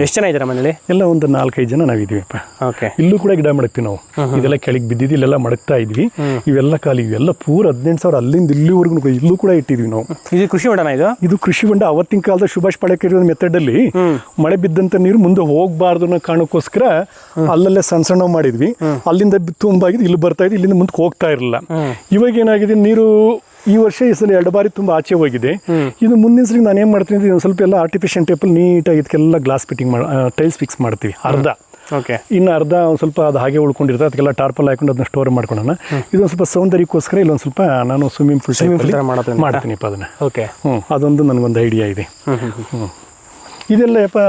C: ಎಷ್ಟು ಜನ ಇದ್ದಾರೆ ಮನೇಲಿ?
B: ಎಲ್ಲ ಒಂದು 4-5 ಜನ ನಾವಿದೀವಿಪ್ಪ.
C: ಓಕೆ.
B: ಇಲ್ಲೂ ಕೂಡ ಗಿಡ ಮಡಗ್ತೀವಿ ನಾವು. ಇದೆಲ್ಲ ಕೆಳಗೆ ಬಿದ್ದಿದ್ದು ಇಲ್ಲೆಲ್ಲ ಮಡಗ್ತಾ ಇದ್ವಿ. ಇವೆಲ್ಲ ಖಾಲಿ, ಇವೆಲ್ಲ ಪೂರ 18,000 ಅಲ್ಲಿಂದ ಇಲ್ಲಿವರೆಗೂ ಇಲ್ಲೂ ಕೂಡ ಇಟ್ಟಿದ್ವಿ ನಾವು.
C: ಇದು ಕೃಷಿ ಹೊಂಡನ? ಇದು ಕೃಷಿ ಹೊಂಡ. ಅವತ್ತಿನ ಕಾಲದ ಸುಭಾಷ್ ಪಾಳೇಕರ್ ಮೆಥಡ್ ಅಲ್ಲಿ ಮಳೆ ಬಿದ್ದಂತ ನೀರು ಮುಂದೆ ಹೋಗಬಾರ್ದು ಅನ್ನೋ ಕಾರಣಕ್ಕೋಸ್ಕರ ಅಲ್ಲಲ್ಲೇ ಸಣ್ಣ ಸಣ್ಣ ಮಾಡಿದ್ವಿ. ಅಲ್ಲಿಂದ ತುಂಬಾಗಿದ್ದು ಇಲ್ಲಿ ಬರ್ತಾ ಇದ್ದು, ಇಲ್ಲಿಂದ ಮುಂದಕ್ಕೆ ಹೋಗ್ತಾ ಇರಲಿಲ್ಲ. ಇವಾಗ ಏನಾಗಿದೆ, ನೀರು ಈ ವರ್ಷ ಈ ಸಲ 2 ಬಾರಿ ತುಂಬ ಆಚೆ ಹೋಗಿದೆ. ಇದು ಮುಂದಿನ ಸಲ ನಾನು ಏನು ಮಾಡ್ತೀನಿ ಅಂದರೆ ಸ್ವಲ್ಪ ಎಲ್ಲ ಆರ್ಟಿಫಿಷಿಯಲ್ ಟೇಪಲ್ಲಿ ನೀಟಾಗಿ ಇದಕ್ಕೆಲ್ಲ ಗ್ಲಾಸ್ ಫಿಟ್ಟಿಂಗ್ ಮಾಡಿ ಟೈಲ್ಸ್ ಫಿಕ್ಸ್ ಮಾಡ್ತೀವಿ ಅರ್ಧ. ಓಕೆ.
B: ಇನ್ನು ಅರ್ಧ ಒಂದು ಸ್ವಲ್ಪ ಅದು ಹಾಗೆ ಉಳ್ಕೊಂಡಿರುತ್ತೆ, ಅದಕ್ಕೆಲ್ಲ ಟಾರ್ಪಲ್ ಹಾಕೊಂಡು ಅದನ್ನ ಸ್ಟೋರ್ ಮಾಡ್ಕೊಳ್ಳೋಣ. ಇದೊಂದು ಸ್ವಲ್ಪ ಸೌಂದರ್ಯಕ್ಕೋಸ್ಕರ ಇಲ್ಲೊಂದು ಸ್ವಲ್ಪ ನಾನು ಸ್ವಿಮ್ಮಿಂಗ್ ಪೂಲ್ ಮಾಡ್ತೀನಿ ಅದನ್ನು.
C: ಓಕೆ.
B: ಅದೊಂದು ನನಗೊಂದು ಐಡಿಯಾ ಇದೆ. ಇದೆಲ್ಲ ಯಪ್ಪ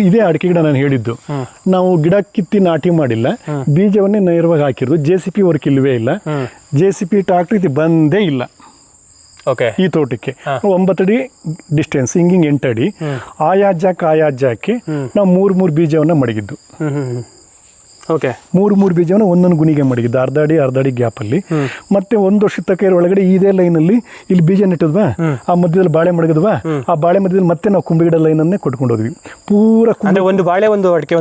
B: ಇದೇ ಅಡಿಕೆ ಗಿಡ ನಾನು ಹೇಳಿದ್ದು. ನಾವು ಗಿಡ ಕಿತ್ತಿ ನಾಟಿ ಮಾಡಿಲ್ಲ, ಬೀಜವನ್ನೇ ನೇರವಾಗಿ ಹಾಕಿರೋದು. JCP ವರ್ಕ್ ಇಲ್ಲವೇ ಇಲ್ಲ, JCP ಟ್ರಾಕ್ಟರ್ ಇದು ಬಂದೇ ಇಲ್ಲ.
C: ಓಕೆ.
B: ಈ ತೋಟಕ್ಕೆ 9 ಅಡಿ ಡಿಸ್ಟೆನ್ಸ್, ಹಿಂಗಿಂಗ್ 8 ಅಡಿ. ಆಯಾ ಜಾಗಕ್ಕೆ ನಾವು 3 ಬೀಜವನ್ನು ಮಡಗಿದ್ದು.
C: ಓಕೆ.
B: 3 ಬೀಜವನ್ನು ಒಂದೊಂದು ಗುಣಿಗೆ ಮಡಗಿದ್ದು, ಅರ್ಧ ಅಡಿ ಗ್ಯಾಪಲ್ಲಿ. ಮತ್ತೆ 1 ವರ್ಷದ ತಕ್ಕ ಒಳಗಡೆ ಇದೇ ಲೈನಲ್ಲಿ ಇಲ್ಲಿ ಬೀಜ ನೆಟ್ಟಿದ್ವಾ, ಆ ಮಧ್ಯದಲ್ಲಿ ಬಾಳೆ ಮಡಗಿದ್ವಾ, ಆ ಬಾಳೆ ಮಧ್ಯದಲ್ಲಿ ಮತ್ತೆ ನಾವು ಕುಂಬಿ ಗಿಡ ಲೈನನ್ನೇ ಕೊಟ್ಕೊಂಡು ಹೋದ್ವಿ. ಪೂರ
C: ಒಂದು ಬಾಳೆ ಒಂದು ಅಡಿಕೆ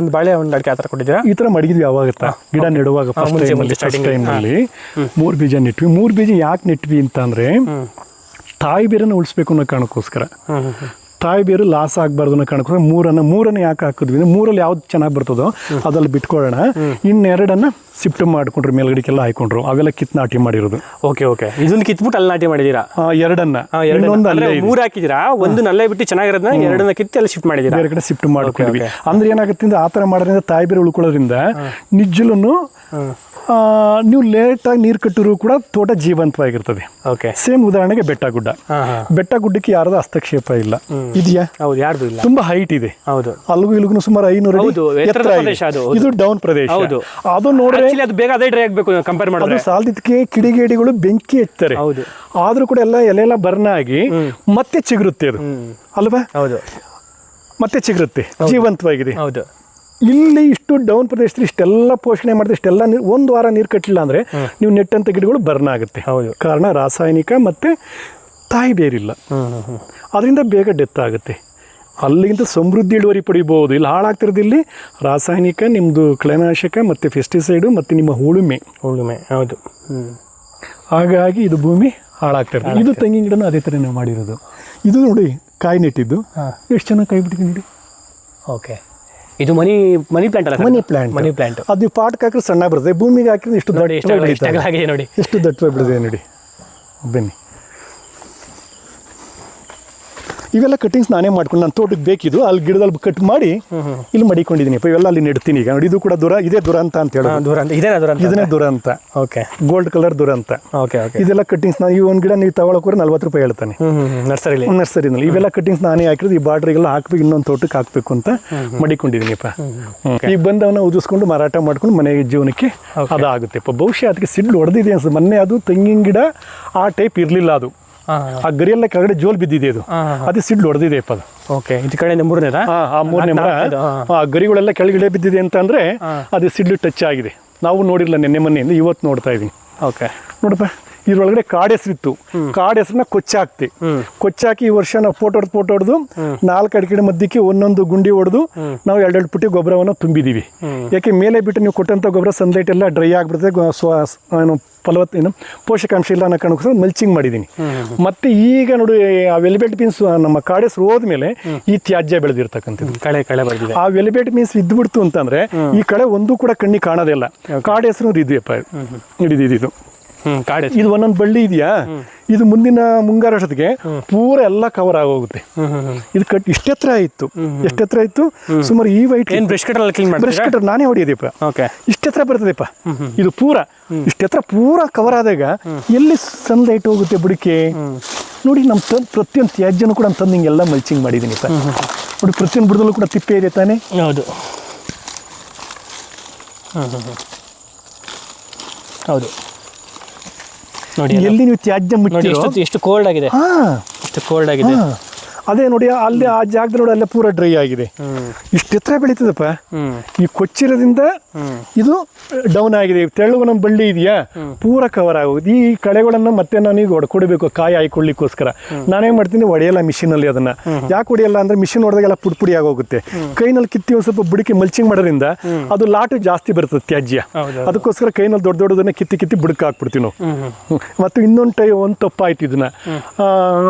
C: ಆ ಥರ ಕೊಟ್ಟಿದ್ದೀರಾ?
B: ಈ ಥರ ಮಡಗಿದ್ವಿ. ಯಾವಾಗ ಗಿಡ ನೆಡುವಾಗ ಫಸ್ಟ್ ಟೈಮ್ನಲ್ಲಿ 3 ಬೀಜ ನೆಟ್ವಿ. 3 ಬೀಜ ಯಾಕೆ ನೆಟ್ವಿ ಅಂತ ಅಂದರೆ ತಾಯಿ ಬೇರನ್ನು ಉಳಿಸ್ಬೇಕು ಅನ್ನೋ ಕಾರಣಕ್ಕೋಸ್ಕರ. ತಾಯಿ ಬೇರು ಲಾಸ್ ಆಗಬಾರ್ದು ಅನ್ನೋ ಕಾರಣಕ್ಕೋಸ್ಕರ ಮೂರನ್ನು ಯಾಕೆ ಹಾಕಿದ್ವಿ ಅಂದರೆ 3ರಲ್ಲಿ ಯಾವ್ದು ಚೆನ್ನಾಗಿ ಬರ್ತದೋ ಅದ್ರಲ್ಲಿ ಬಿಟ್ಕೊಳ್ಳೋಣ. ಇನ್ನೆರಡನ್ನು ಶಿಫ್ಟ್ ಮಾಡ್ಕೊಂಡ್ರು, ಮೇಲ್ಗಡೆಗೆಲ್ಲ ಹಾಕೊಂಡ್ರು. ಅವೆಲ್ಲ ಕಿತ್ ನಾಟಿ ಮಾಡಿರೋದು.
C: ಓಕೆ. ಇದೊಂದು ಕಿತ್ಬಿಟ್ಟು ಅಲ್ಲಿ ನಾಟಿ ಮಾಡಿದ್ದೀರಾ?
B: ಎರಡನ್ನ
C: 3 ಹಾಕಿದ್ದೀರಾ? ಒಂದು ನಲ್ಲೇ ಬಿಟ್ಟು ಚೆನ್ನಾಗಿರೋದನ್ನ 2ನ್ನ ಕಿತ್ತಿ ಅಲ್ಲಿ ಶಿಫ್ಟ್ ಮಾಡಿದ್ದೀರಾ?
B: ಬೇರೆ ಕಡೆ ಶಿಫ್ಟ್ ಮಾಡ್ಕೊಂಡ್ವಿ. ಅಂದ್ರೆ ಏನಾಗುತ್ತೆ ಅಂದ್ರೆ ಆ ಥರ ಮಾಡೋದ್ರಿಂದ ತಾಯಿ ಬೇರೆ ಉಳ್ಕೊಳ್ಳೋದ್ರಿಂದ ನಿಜಲೂ ನೀವು ಲೇಟಾಗಿ ನೀರು ಕಟ್ಟಿರೂ ಕೂಡ ತೋಟ ಜೀವಂತವಾಗಿರ್ತದೆ.
C: ಓಕೆ.
B: ಸೇಮ್ ಉದಾಹರಣೆಗೆ ಬೆಟ್ಟ ಗುಡ್ಡಕ್ಕೆ ಯಾರ್ದು ಹಸ್ತಕ್ಷೇಪ ಇಲ್ಲ. ಇದೆಯಾ?
C: ಹೌದು, ಯಾರ್ದು ಇಲ್ಲ.
B: ತುಂಬಾ ಹೈಟ್ ಇದೆ.
C: ಹೌದು.
B: ಇಲ್ಲಿಗೂ ಸುಮಾರು 500 ಅಡಿ. ಇದು ಡೌನ್ ಪ್ರದೇಶ. ಅದು ನೋಡಿದ್ರೆ
C: ಅದು ಬೇಗ ಅದೇ ಡ್ರೈ ಆಗಬೇಕು ಕಂಪೇರ್ ಮಾಡಿದ್ರೆ.
B: ಸಾಲದಕ್ಕೆ ಕಿಡಿಗೇಡಿಗಳು ಬೆಂಕಿ ಹಚ್ತಾರೆ. ಆದ್ರೂ ಕೂಡ ಎಲ್ಲ ಬರ್ನ್ ಆಗಿ ಮತ್ತೆ ಚಿಗುರುತ್ತೆ ಅದು, ಅಲ್ವಾ?
C: ಹೌದು.
B: ಮತ್ತೆ ಚಿಗುರುತ್ತೆ, ಜೀವಂತವಾಗಿದೆ.
C: ಹೌದು.
B: ಇಲ್ಲಿ ಇಷ್ಟು ಡೌನ್ ಪ್ರದೇಶದಲ್ಲಿ ಇಷ್ಟೆಲ್ಲ ಪೋಷಣೆ ಮಾಡಿದ್ರೆ ಇಷ್ಟೆಲ್ಲ ನೀರು 1 ವಾರ ನೀರು ಕಟ್ಟಲಿಲ್ಲ ಅಂದರೆ ನೀವು ನೆಟ್ಟಂಥ ಗಿಡಗಳು ಬರ್ನ್ ಆಗುತ್ತೆ. ಕಾರಣ ರಾಸಾಯನಿಕ ಮತ್ತು ತಾಯಿ ಬೇರಿಲ್ಲ, ಅದರಿಂದ ಬೇಗ ಡೆತ್ ಆಗುತ್ತೆ. ಅಲ್ಲಿಗಿಂತ ಸಮೃದ್ಧಿ ಇಳುವರಿ ಪಡಿಬೋದು. ಇಲ್ಲಿ ಹಾಳಾಗ್ತಿರೋದು ಇಲ್ಲಿ ರಾಸಾಯನಿಕ, ನಿಮ್ಮದು ಕಳೆನಾಶಕ ಮತ್ತು ಪೆಸ್ಟಿಸೈಡು ಮತ್ತು ನಿಮ್ಮ ಉಳುಮೆ.
C: ಹೌದು.
B: ಹಾಗಾಗಿ ಇದು ಭೂಮಿ ಹಾಳಾಗ್ತಿರ್ತದೆ. ಇದು ತೆಂಗಿನ ಗಿಡನೂ ಅದೇ ಥರ ನಾವು ಮಾಡಿರೋದು. ಇದು ನೋಡಿ ಕಾಯಿ ನೆಟ್ಟಿದ್ದು ಎಷ್ಟು ಚೆನ್ನಾಗಿ ಕಾಯಿ ಬಿಟ್ಟಿದೆ.
C: ಓಕೆ. ಇದು ಮನಿ ಪ್ಲಾಂಟ್ ಅಲ್ಲ? Money plant.
B: ಅದು ನೀವು ಪಾಟ್ಗೆ ಹಾಕಿದ್ರೆ ಸಣ್ಣ ಬರ್ತದೆ, ಭೂಮಿಗೆ ಹಾಕಿದ್ರೆ ಇಷ್ಟು
C: ನೋಡಿ, ಎಷ್ಟು
B: ದಟ್ಟವಾಗಿ ಬೆಳೆದಿದೆ ನೋಡಿ. ಬನ್ನಿ, ಇವೆಲ್ಲ ಕಟ್ಟಿಂಗ್ಸ್ ನಾನೇ ಮಾಡ್ಕೊಂಡು ನನ್ನ ತೋಟಕ್ಕೆ ಬೇಕಿದ್ದು ಅಲ್ಲಿ ಗಿಡದಲ್ಲಿ ಕಟ್ ಮಾಡಿ ಇಲ್ಲಿ ಮಡಿಕೊಂಡಿದ್ದೀನಿ. ಇವೆಲ್ಲ ಅಲ್ಲಿ ನೆಡ್ತೀನಿ ಈಗ ನೋಡಿ. ಇದು ಕೂಡ ಇದೇ ದುರಂತ ಅಂತ ಹೇಳೋದು. ಇದನ್ನೇ ದುರಂತ.
C: ಓಕೆ.
B: ಗೋಲ್ಡ್ ಕಲರ್ ದುರಂತ. ಇದೆಲ್ಲ ಕಟ್ಟಿಂಗ್ಸ್ ನಾನು ಈ ಒಂದು ಗಿಡ ನೀವು ತಗೊಳಕೋರೆ 40 ರೂಪಾಯಿ ಹೇಳ್ತಾನೆ ನರ್ಸರಿನಲ್ಲಿ. ಇವೆಲ್ಲ ಕಟ್ಟಿಂಗ್ಸ್ ನಾನೇ ಹಾಕಿರೋದು. ಈ ಬಾರ್ಡ್ರಿಗೆಲ್ಲ ಹಾಕ್ಬೇಕು, ಇನ್ನೊಂದು ತೋಟಕ್ಕೆ ಹಾಕ್ಬೇಕು ಅಂತ ಮಡಿಕೊಂಡಿದ್ದೀನಿಪ್ಪ. ಈಗ ಬಂದವನ್ನ ಉದಿಸ್ಕೊಂಡು ಮಾರಾಟ ಮಾಡ್ಕೊಂಡು ಮನೆ ಜೀವನಕ್ಕೆ ಅದಾಗುತ್ತೆಪ್ಪ. ಬಹುಶಃ ಅದಕ್ಕೆ ಸಿಡ್ಲು ಹೊಡೆದಿದೆ ಅನ್ಸುತ್ತೆ. ಮೊನ್ನೆ ಅದು ತೆಂಗಿನ ಗಿಡ ಆ ಟೈಪ್ ಇರಲಿಲ್ಲ, ಅದು ಆ ಗರಿಯೆಲ್ಲ ಕೆಳಗಡೆ ಜೋಲ್ ಬಿದ್ದಿದೆ, ಅದು ಸಿಡ್ಲು ಹೊಡೆದಿದೆ ಅದು.
C: ಓಕೆ. ಇದು ಕಡೆ 3ನೇ
B: ಮರ ಆ ಗರಿಗಳೆಲ್ಲ ಕೆಳಗಡೆ ಬಿದ್ದಿದೆ ಅಂತ ಅಂದ್ರೆ ಅದು ಸಿಡ್ಲು ಟಚ್ ಆಗಿದೆ. ನಾವು ನೋಡಿರಲಿಲ್ಲ ನಿನ್ನೆ ಮೊನ್ನೆಯಿಂದ, ಇವತ್ತು ನೋಡ್ತಾ ಇದೀನಿ.
C: ಓಕೆ.
B: ನೋಡಪ್ಪ, ಇದ್ರೊಳಗಡೆ ಕಾಡೆಸ್ರಿತ್ತು. ಕಾಡೆಸ್ರನ್ನ ಕೊಚ್ಚಾಕ್ತಿ. ಕೊಚ್ಚಾಕಿ ಈ ವರ್ಷ ನಾವು ಫೋಟೋ ಹೊಡೆದು 4 ಅಡಿಕೆ ಮಧ್ಯಕ್ಕೆ ಒಂದೊಂದು ಗುಂಡಿ ಹೊಡೆದು ನಾವು 2 ಪುಟ್ಟಿ ಗೊಬ್ಬರವನ್ನು ತುಂಬಿದೀವಿ. ಯಾಕೆ ಮೇಲೆ ಬಿಟ್ಟು ನೀವು ಕೊಟ್ಟಂಥ ಗೊಬ್ಬರ ಸನ್ಲೈಟ್ ಎಲ್ಲ ಡ್ರೈ ಆಗ್ಬಿಡುತ್ತೆ, ಪೋಷಕಾಂಶ ಇಲ್ಲ ಅನ್ನೋ ಕಾರಣಕ್ಕೋಸ್ಕರ ಮಲ್ಚಿಂಗ್ ಮಾಡಿದ್ದೀನಿ. ಮತ್ತೆ ಈಗ ನೋಡಿ ಆ ವೆಲ್ಬೆಟ್ ಬೀನ್ಸ್ ನಮ್ಮ ಕಾಡೆಸ್ರು ಹೋದ್ಮೇಲೆ ಈ ತ್ಯಾಜ್ಯ ಬೆಳೆದಿರ್ತಕ್ಕಂಥದ್ದು ಆ ವೆಲ್ಬೆಟ್ ಬೀನ್ಸ್ ಇದ್ಬಿಡ್ತು ಅಂತಂದ್ರೆ ಈ ಕಡೆ ಒಂದು ಕೂಡ ಕಣ್ಣಿ ಕಾಣೋದಿಲ್ಲ. ಕಾಡೆಸ್ರು ಇದೆಯಪ್ಪ, ಹಿಡಿದಿದ್ದು ಇದು ಒಂದೊಂದು ಬಳ್ಳಿ ಇದೆಯಾ, ಇದು ಮುಂದಿನ ಮುಂಗಾರು ಅಷ್ಟೊತ್ತಿಗೆ ಪೂರ ಎಲ್ಲ ಕವರ್ ಆಗೋಗುತ್ತೆ. ಇದು ಇಷ್ಟ ಎತ್ತರ ಇತ್ತು. ಎಷ್ಟು ಎತ್ತರ ಇತ್ತು? ಸುಮಾರು ಈ ವೈಟ್ ಬ್ರಷ್ ಕಟರ್ ನಾನೇ ಹೊಡಿಯೋದಪ್ಪ. ಇಷ್ಟ ಎತ್ತರ ಬರ್ತದೆಪ್ಪ. ಇದು ಪೂರ ಇಷ್ಟ ಎತ್ತರ ಪೂರ ಕವರ್ ಆದಾಗ ಎಲ್ಲಿ ಸನ್ಲೈಟ್ ಹೋಗುತ್ತೆ ಬುಡಕ್ಕೆ ನೋಡಿ. ನಮ್ಮ ಪ್ರತಿಯೊಂದು ತ್ಯಾಜ್ಯನೂ ಕೂಡ ತಂದು ಹಿಂಗೆಲ್ಲ ಮಲ್ಚಿಂಗ್ ಮಾಡಿದೀನಿಪ್ಪ ನೋಡಿ. ಪ್ರತಿಯೊಂದು ಬುಡದಲ್ಲೂ ಕೂಡ ತಿಪ್ಪೆ ಇದೆ ತಾನೆ.
C: ಹೌದು ಹೌದು.
D: ನೋಡಿ
C: ಎಲ್ಲಿ ನೀವು ತ್ಯಾಜ್ಯ
D: ನೋಡಿ
C: ಮುಚ್ಚಿ
D: ಎಷ್ಟು ಕೋಲ್ಡ್ ಆಗಿದೆ, ಎಷ್ಟು ಕೋಲ್ಡ್ ಆಗಿದೆ.
C: ಅದೇ ನೋಡಿ ಅಲ್ಲಿ ಆ ಜಾಗದಲ್ಲಿ ನೋಡಿ ಅಲ್ಲೇ ಪೂರ ಡ್ರೈ ಆಗಿದೆ. ಇಷ್ಟು ಎತ್ತರ ಬೆಳೀತದಪ್ಪ. ಈ ಕೊಚ್ಚಿರದಿಂದ ಇದು ಡೌನ್ ಆಗಿದೆ. ತೆಳ್ಳಗ ನಮ್ಮ ಬಳ್ಳಿ ಇದೆಯಾ ಪೂರ ಕವರ್ ಆಗೋದು. ಈ ಕಳೆಗಳನ್ನು ಮತ್ತೆ ನಾನೀಗ ಹೊಡ್ಕೊಡ್ಬೇಕು ಕಾಯಿ ಹಾಕೊಳ್ಳಿಕ್ಕೋಸ್ಕರ. ನಾನೇನು ಮಾಡ್ತೀನಿ, ಹೊಡೆಯಲ್ಲ ಮಿಷಿನಲ್ಲಿ. ಅದನ್ನ ಯಾಕೆ ಹೊಡೆಯಲ್ಲ ಅಂದ್ರೆ ಮಿಷಿನ್ ಹೊಡೆದಾಗೆಲ್ಲ ಪುಡಿ ಆಗೋಗುತ್ತೆ. ಕೈನಲ್ಲಿ ಕಿತ್ತಿ ಒಂದು ಸ್ವಲ್ಪ ಬುಡಕ್ಕೆ ಮಲ್ಚಿಂಗ್ ಮಾಡೋದ್ರಿಂದ ಅದು ಲಾಟು ಜಾಸ್ತಿ ಬರ್ತದೆ ತ್ಯಾಜ್ಯ. ಅದಕ್ಕೋಸ್ಕರ ಕೈನಲ್ಲಿ ದೊಡ್ಡದನ್ನ ಕಿತ್ತಿ ಬುಡಕ್ಕೆ ಹಾಕ್ಬಿಡ್ತೀವಿ ನಾವು. ಮತ್ತು ಒಂದು ತಪ್ಪಾಯ್ತು ಇದನ್ನ.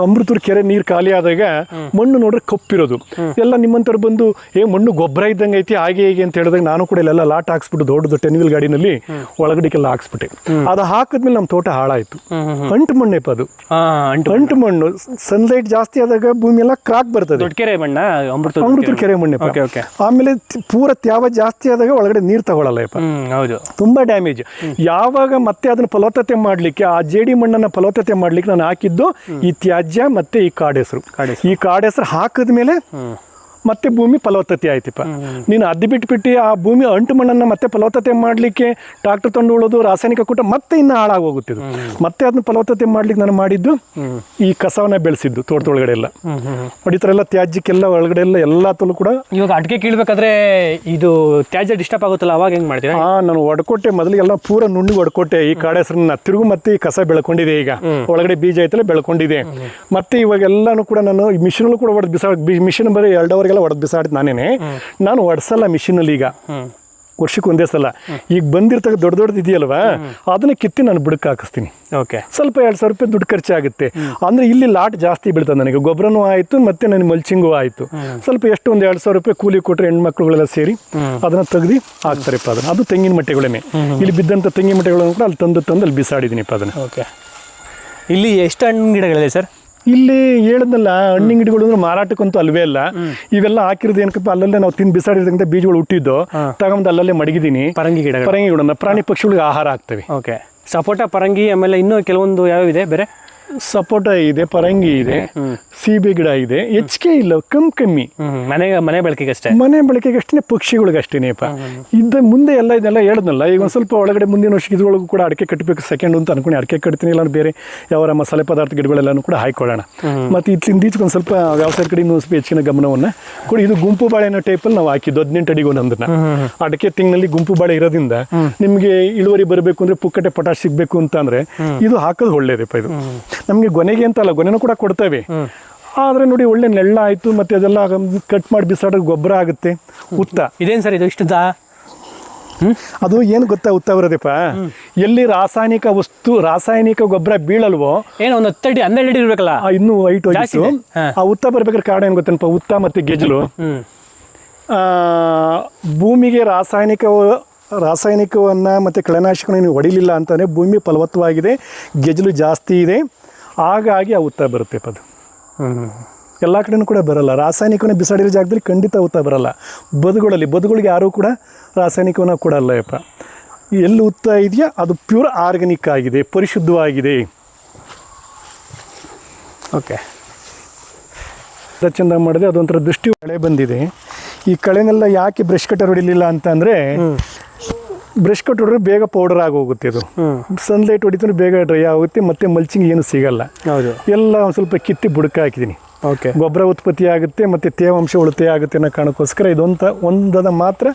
C: ಅಮೃತೂರು ಕೆರೆ ನೀರು ಖಾಲಿ ಆದಾಗ ಮಣ್ಣು ನೋಡ್ರೆ ಕಪ್ಪಿರೋದು. ಎಲ್ಲ ನಿಮ್ಮಂಥವ್ರು ಬಂದು ಮಣ್ಣು ಗೊಬ್ಬರ ಇದ್ದಂಗೆ ಐತಿ ಹಾಗೆ ಹೇಗೆ ಅಂತ ಹೇಳಿದಾಗ ನಾನು ಕೂಡ ಇಲ್ಲೆಲ್ಲ ಲಾಟ್ ಹಾಕ್ಸ್ಬಿಟ್ಟು ದೊಡ್ಡದು 10 ವೀಲ್ ಗಾಡಿನಲ್ಲಿ ಒಳಗಡೆಗೆಲ್ಲ ಹಾಕ್ಸ್ಬಿಟ್ಟೆ. ಅದು ಹಾಕಿದ್ಮೇಲೆ ನಮ್ಮ ತೋಟ ಹಾಳಾಯ್ತು. ಅಂಟು ಮಣ್ಣೆಪ್ಪ ಅದು. ಅಂಟು ಮಣ್ಣು ಸನ್ಲೈಟ್ ಜಾಸ್ತಿ ಆದಾಗ ಭೂಮಿ ಎಲ್ಲ ಕ್ರಾಕ್ ಬರ್ತದೆ. ಅಮೃತೂರು ಕೆರೆ ಮಣ್ಣೆಪ್ಪ. ಆಮೇಲೆ ಪೂರ ತ್ಯಾವ ಜಾಸ್ತಿ ಆದಾಗ ಒಳಗಡೆ ನೀರು ತಗೊಳ್ಳಲ್ಲ. ತುಂಬಾ ಡ್ಯಾಮೇಜ್. ಯಾವಾಗ ಮತ್ತೆ ಅದನ್ನ ಫಲವತ್ತತೆ ಮಾಡ್ಲಿಕ್ಕೆ, ಆ ಜೇಡಿ ಮಣ್ಣನ್ನ ಫಲವತ್ತತೆ ಮಾಡ್ಲಿಕ್ಕೆ ನಾನು ಹಾಕಿದ್ದು ಈ ತ್ಯಾಜ್ಯ ಮತ್ತೆ ಈ ಕಾಡೆಸರು. ಈ ಕಾಡೆಸರು ಹಾಕಿದ್ಮೇಲೆ ಮತ್ತೆ ಭೂಮಿ ಫಲವತ್ತತೆ ಆಯ್ತಿಪ್ಪ. ನೀನು ಅದ್ದು ಬಿಟ್ಬಿಟ್ಟು ಆ ಭೂಮಿ ಅಂಟು ಮಣ್ಣನ್ನು ಮತ್ತೆ ಫಲವತ್ತತೆ ಮಾಡಲಿಕ್ಕೆ ಟ್ರಾಕ್ಟರ್ ತಂದು ಉಳೋದು, ರಾಸಾಯನಿಕ ಕೂಟ ಮತ್ತೆ ಇನ್ನು ಹಾಳಾಗೋಗುತ್ತೆ. ಮತ್ತೆ ಅದನ್ನ ಫಲವತ್ತತೆ ಮಾಡ್ಲಿಕ್ಕೆ ನಾನು ಮಾಡಿದ್ದು ಈ ಕಸವನ್ನ ಬೆಳೆಸಿದ್ದು ತೋಟದೊಳಗಡೆ ಎಲ್ಲ. ನೋಡಿ ಈ ಥರ ಎಲ್ಲ ತ್ಯಾಜ್ಯಕ್ಕೆಲ್ಲ ಒಳಗಡೆ ಎಲ್ಲ ತಲೂ ಕೂಡ.
D: ಇವಾಗ ಅಡಿಕೆ ಕೀಳ್ಬೇಕಾದ್ರೆ ಇದು ತ್ಯಾಜ್ಯ ಡಿಸ್ಟರ್ಬ್ ಆಗುತ್ತಲ್ಲ, ಅವಾಗ ಹೆಂಗ್ ಮಾಡ್ತೀರಾ?
C: ನಾನು ಒಡ್ಕೊಟ್ಟೆ ಮೊದಲಿಗೆಲ್ಲ ಪೂರ ನುಣ್ಣಗೆ ಒಡ್ಕೊಟ್ಟೆ ಈ ಕಾಡೆ ಹೆಸರನ್ನ. ತಿರುಗು ಮತ್ತೆ ಈ ಕಸ ಬೆಳ್ಕೊಂಡಿದೆ. ಈಗ ಒಳಗಡೆ ಬೀಜ ಐತಲ್ಲ ಬೆಳ್ಕೊಂಡಿದೆ. ಮತ್ತೆ ಇವಾಗೆಲ್ಲಾನು ಕೂಡ ನಾನು ಮಿಷಿನ್ ಕೂಡ ಹೊಡೆದು ಮಿಷಿನ್ ಬರೀ 2 ಅವರ್ಗೆಲ್ಲ ಹೊಡೆದು ಬಿಸಾಡಿದ್ ನಾನೇನೆ. ನಾನು ಹೊಡ್ಸಲ್ಲ ಮಿಷಿನಲ್ಲಿ. ಈಗ ವರ್ಷಕ್ಕೆ ಒಂದೇ ಸಲ. ಈಗ ಬಂದಿರ್ತಕ್ಕ ದೊಡ್ಡದು ಇದೆಯಲ್ವಾ ಅದನ್ನ ಕಿತ್ತಿ ನಾನು ಬುಡಕ್ಕೆ ಹಾಕಿಸ್ತೀನಿ. ಸ್ವಲ್ಪ 2,000 ರೂಪಾಯಿ ದುಡ್ಡು ಖರ್ಚಾಗುತ್ತೆ. ಅಂದ್ರೆ ಇಲ್ಲಿ ಲಾಟ್ ಜಾಸ್ತಿ ಬೀಳ್ತದೆ ನನಗೆ. ಗೊಬ್ಬರನೂ ಆಯ್ತು ಮತ್ತೆ ನನಗೆ ಮಲ್ಚಿಂಗು ಆಯ್ತು. ಸ್ವಲ್ಪ ಎಷ್ಟು ಒಂದು 2,000 ರೂಪಾಯಿ ಕೂಲಿ ಕೊಟ್ಟರೆ ಹೆಣ್ಮಕ್ಳುಗಳೆಲ್ಲ ಸೇರಿ ಅದನ್ನ ತೆಗ್ದು ಹಾಕ್ತಾರಪ್ಪ. ಅದನ್ನ ಅದು ತೆಂಗಿನ ಮಟ್ಟೆಗಳೇನೆ. ಇಲ್ಲಿ ಬಿದ್ದಂಥ ತೆಂಗಿನ ಮಟ್ಟೆಗಳನ್ನು ಕೂಡ ಅಲ್ಲಿ ತಂದು ಅಲ್ಲಿ ಬಿಸಾಡಿದೀನಿಪ್ಪ ಅದನ್ನ.
D: ಇಲ್ಲಿ ಎಷ್ಟು ಹಣ್ಣು ಗಿಡಗಳಿದೆ ಸರ್?
C: ಇಲ್ಲಿ ಹೇಳಿದ್ನಲ್ಲ, ಹಣ್ಣಿನ ಗಿಡಗಳು ಅಂದ್ರೆ ಮಾರಾಟಕ್ಕಂತೂ ಅಲ್ವೇ ಅಲ್ಲ. ಇವೆಲ್ಲ ಹಾಕಿರೋದು ಏನಕ್ಕಪ್ಪ, ಅಲ್ಲಲ್ಲೇ ನಾವು ತಿಂದು ಬಿಸಾಡಿದಂತ ಬೀಜಗಳು ಹುಟ್ಟಿದ್ದು ತಗೊಂಡು ಅಲ್ಲಲ್ಲೇ ಮಡಗಿದ್ದೀನಿ. ಪರಂಗಿಗಳನ್ನ ಪ್ರಾಣಿ ಪಕ್ಷಿಗಳಿಗೆ ಆಹಾರ ಆಗ್ತವೆ.
D: ಸಪೋಟ, ಪರಂಗಿ, ಆಮೇಲೆ ಇನ್ನೂ ಕೆಲವೊಂದು ಯಾವ್ಯಾವಿದೆ ಬೇರೆ?
C: ಸಪೋಟ ಇದೆ, ಪರಂಗಿ ಇದೆ, ಸೀಬೆ ಗಿಡ ಇದೆ. ಹೆಚ್ಚಿಗೆ ಇಲ್ಲ, ಕಮ್ಮಿ.
D: ಮನೆ ಬಳಕೆಗಷ್ಟೇ.
C: ಮನೆ ಬಳಕೆಗಷ್ಟೇ, ಪಕ್ಷಿಗಳಿಗಷ್ಟೇನೇಪ್ಪ. ಇದ್ದ ಮುಂದೆ ಎಲ್ಲ ಇದೆಲ್ಲ ಹೇಳಿದ್ನಲ್ಲ. ಈಗ ಒಂದು ಸ್ವಲ್ಪ ಒಳಗಡೆ ಮುಂದಿನ ವರ್ಷ ಇದ್ರೊಳಗೂ ಕೂಡ ಅಡಿಕೆ ಕಟ್ಟಬೇಕು ಸೆಕೆಂಡ್ ಅಂತ ಅನ್ಕೊಂಡು ಅಡಿಕೆ ಕಟ್ತೀನಿ. ಇಲ್ಲ ಬೇರೆ ಯಾವ ಮಸಾಲೆ ಪದಾರ್ಥ ಗಿಡಗಳೆಲ್ಲನೂ ಕೂಡ ಹಾಕೊಳ್ಳೋಣ. ಮತ್ತು ಇತ್ಲಿಂದೀಚೆಗೆ ಒಂದು ಸ್ವಲ್ಪ ವ್ಯವಸಾಯ ಕಡೆ ಇನ್ನೂ ಸ್ವಲ್ಪ ಹೆಚ್ಚಿನ ಗಮನವನ್ನು ಕೂಡ. ಇದು ಗುಂಪು ಬಾಳೆ ಅನ್ನೋ ಟೈಪಲ್ಲಿ ನಾವು ಹಾಕಿದ್ದು 18 ಅಡಿಗೆ ಒಂದೊಂದನ್ನ. ಅಡಿಕೆ ತಿಂಗಳಲ್ಲಿ ಗುಂಪು ಬಾಳೆ ಇರೋದ್ರಿಂದ ನಿಮಗೆ ಇಳುವರಿ ಬರಬೇಕು ಅಂದ್ರೆ ಪುಕ್ಕಟೆ ಪೊಟಾಶ್ ಸಿಗಬೇಕು ಅಂತ ಅಂದ್ರೆ ಇದು ಹಾಕೋದು ಒಳ್ಳೇದಪ್ಪ. ಇದು ನಮಗೆ ಗೊನೆಗೆ ಅಂತ ಅಲ್ಲ, ಗೊನೆನೂ ಕೂಡ ಕೊಡ್ತೇವೆ. ಆದರೆ ನೋಡಿ ಒಳ್ಳೆ ನೆಳ್ಳ ಆಯಿತು. ಮತ್ತು ಅದೆಲ್ಲ ಕಟ್ ಮಾಡಿ ಬಿಸಾಡೋದು ಗೊಬ್ಬರ ಆಗುತ್ತೆ. ಉತ್ತ
D: ಇದೇನು ಸರ್ ಇದು ಇಷ್ಟದ?
C: ಅದು ಏನು ಗೊತ್ತಾ ಉತ್ತ ಬರೋದಪ್ಪ, ಎಲ್ಲಿ ರಾಸಾಯನಿಕ ಗೊಬ್ಬರ ಬೀಳಲ್ವೋ
D: ಏನೋ ಒಂದು 10 ಅಡಿ 12 ಅಡಿ ಇರಬೇಕಲ್ಲ,
C: ಇನ್ನೂ ಹೈಟ್ ಹೋಗಿತ್ತು. ಆ ಉತ್ತ ಬರ್ಬೇಕಾದ್ರೆ ಕಾರಣ ಏನು ಗೊತ್ತೇನಪ್ಪ, ಉತ್ತ ಮತ್ತು ಗೆಜಲು. ಭೂಮಿಗೆ ರಾಸಾಯನಿಕವನ್ನು ಮತ್ತು ಕಳೆನಾಶಕವನ್ನು ಹೊಡಿಲಿಲ್ಲ ಅಂತಂದರೆ ಭೂಮಿ ಫಲವತ್ತವಾಗಿದೆ, ಗೆಜಲು ಜಾಸ್ತಿ ಇದೆ, ಹಾಗಾಗಿ ಆ ಉತ್ತ ಬರುತ್ತೆ. ಅದು ಎಲ್ಲ ಕಡೆನೂ ಕೂಡ ಬರಲ್ಲ. ರಾಸಾಯನಿಕವನ್ನು ಬಿಸಾಡಿರೋ ಜಾಗದಲ್ಲಿ ಖಂಡಿತ ಉತ್ತ ಬರಲ್ಲ. ಬದುಗಳಿಗೆ ಯಾರೂ ಕೂಡ ರಾಸಾಯನಿಕವನ್ನು ಕೊಡಲ್ಲ ಯಪ್ಪ. ಎಲ್ಲಿ ಉತ್ತ ಇದೆಯಾ ಅದು ಪ್ಯೂರ್ ಆರ್ಗ್ಯಾನಿಕ್ ಆಗಿದೆ, ಪರಿಶುದ್ಧವಾಗಿದೆ. ಚಂದ ಮಾಡಿದೆ. ಅದೊಂಥರ ದೃಷ್ಟಿ ಕಳೆ ಬಂದಿದೆ. ಈ ಕಳೆನೆಲ್ಲ ಯಾಕೆ ಬ್ರಷ್ ಕಟ್ಟರ್ ಹೊಡಿಲಿಲ್ಲ ಅಂತಂದರೆ, ಬ್ರಷ್ ಕಟ್ ಹೊಡ್ರೆ ಬೇಗ ಪೌಡರ್ ಆಗೋಗುತ್ತೆ. ಅದು ಸನ್ಲೈಟ್ ಹೊಡಿತಾರೆ ಬೇಗ ಡ್ರೈ ಆಗುತ್ತೆ. ಮತ್ತೆ ಮಲ್ಚಿಂಗ್ ಏನು ಸಿಗಲ್ಲ. ಎಲ್ಲ ಒಂದು ಸ್ವಲ್ಪ ಕಿತ್ತಿ ಬುಡಕ್ಕೆ ಹಾಕಿದ್ದೀನಿ. ಗೊಬ್ಬರ ಉತ್ಪತ್ತಿ ಆಗುತ್ತೆ ಮತ್ತು ತೇವಾಂಶ ಉಳಿತಾಯ ಆಗುತ್ತೆ ಅನ್ನೋ ಕಾರಣಕ್ಕೋಸ್ಕರ ಒಂದದ ಮಾತ್ರ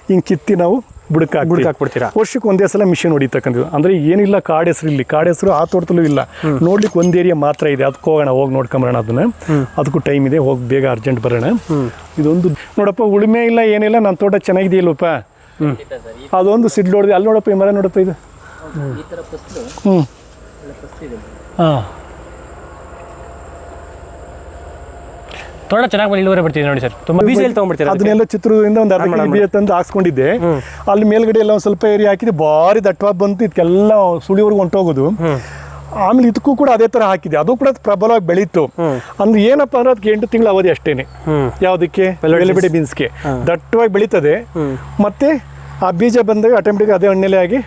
C: ಹಿಂಗೆ ಕಿತ್ತಿ ನಾವು ಬುಡಕ್ಕೆ ಹಾಕ್ಬಿಡ್ತೀರಾ. ವರ್ಷಕ್ಕೆ ಒಂದೇ ಸಲ ಮಿಷಿನ್ ಹೊಡಿತಕ್ಕಂಥದ್ದು. ಅಂದರೆ ಏನಿಲ್ಲ, ಕಾಡೆಸರು ಇಲ್ಲಿ ಕಾಡೆಸರು ಆ ತೋಟದಲ್ಲೂ ಇಲ್ಲ. ನೋಡ್ಲಿಕ್ಕೆ ಒಂದು ಏರಿಯಾ ಮಾತ್ರ ಇದೆ. ಅದಕ್ಕೆ ಹೋಗೋಣ, ಹೋಗಿ ನೋಡ್ಕೊಂಬರೋಣ. ಅದನ್ನು ಅದಕ್ಕೂ ಟೈಮ್ ಇದೆ, ಹೋಗಿ ಬೇಗ ಅರ್ಜೆಂಟ್ ಬರೋಣ. ಇದೊಂದು ನೋಡಪ್ಪ, ಉಳುಮೆ ಇಲ್ಲ ಏನಿಲ್ಲ, ನನ್ನ ತೋಟ ಚೆನ್ನಾಗಿದೆಯಲ್ಲಪ್ಪ. ಅದೊಂದು ಸಿಡ್ಲು ಹೊಡೆದು ಅಲ್ಲಿ ನೋಡಪ್ಪ, ಈ ಮರ ನೋಡಪ್ಪ ಇದು. ಹಾಂ,
D: ತೋಟ ಚೆನ್ನಾಗಿ ಇಳುವರಿ ಬರ್ತಿದೆ ನೋಡಿ ಸರ್. ತುಂಬ ಬೀಜ ಎಲ್ಲಿ ತೊಗೊಂಡ್ಬಿಡ್ತೀರಾ?
C: ಅದನ್ನೆಲ್ಲ ಚಿತ್ರದಿಂದ ಒಂದು 10 ಬೀಜ ತಂದು ಹಾಕ್ಸ್ಕೊಂಡಿದ್ದೆ. ಅಲ್ಲಿ ಮೇಲ್ಗಡೆ ಎಲ್ಲ ಒಂದು ಸ್ವಲ್ಪ ಏರಿಯಾ ಹಾಕಿದೆ, ಭಾರಿ ದಟ್ಟವಾಗಿ ಬಂತು. ಇದಕ್ಕೆಲ್ಲ ಸುಳಿವರೆಗೂ ಹೊಂಟೋಗೋದು. ಆಮೇಲೆ ಇದಕ್ಕೂ ಕೂಡ ಅದೇ ಥರ ಹಾಕಿದೆ. ಅದು ಕೂಡ ಪ್ರಬಲವಾಗಿ ಬೆಳೀತು. ಅಂದ್ರೆ ಏನಪ್ಪ ಅಂದ್ರೆ ಅದಕ್ಕೆ 8 ತಿಂಗಳ ಅವಧಿ ಅಷ್ಟೇನೆ. ಯಾವುದಕ್ಕೆ? ಬೆಳೆಬಿಡಿ ಬೀನ್ಸ್ಗೆ ದಟ್ಟವಾಗಿ ಬೆಳೀತದೆ. ಮತ್ತೆ ಆ ಬೀಜ ಬಂದಾಗ ಆಟೋಮೆಟಿಕ್ ಅದೇ ಹಣ್ಣೆಲೆ ಆಗಿ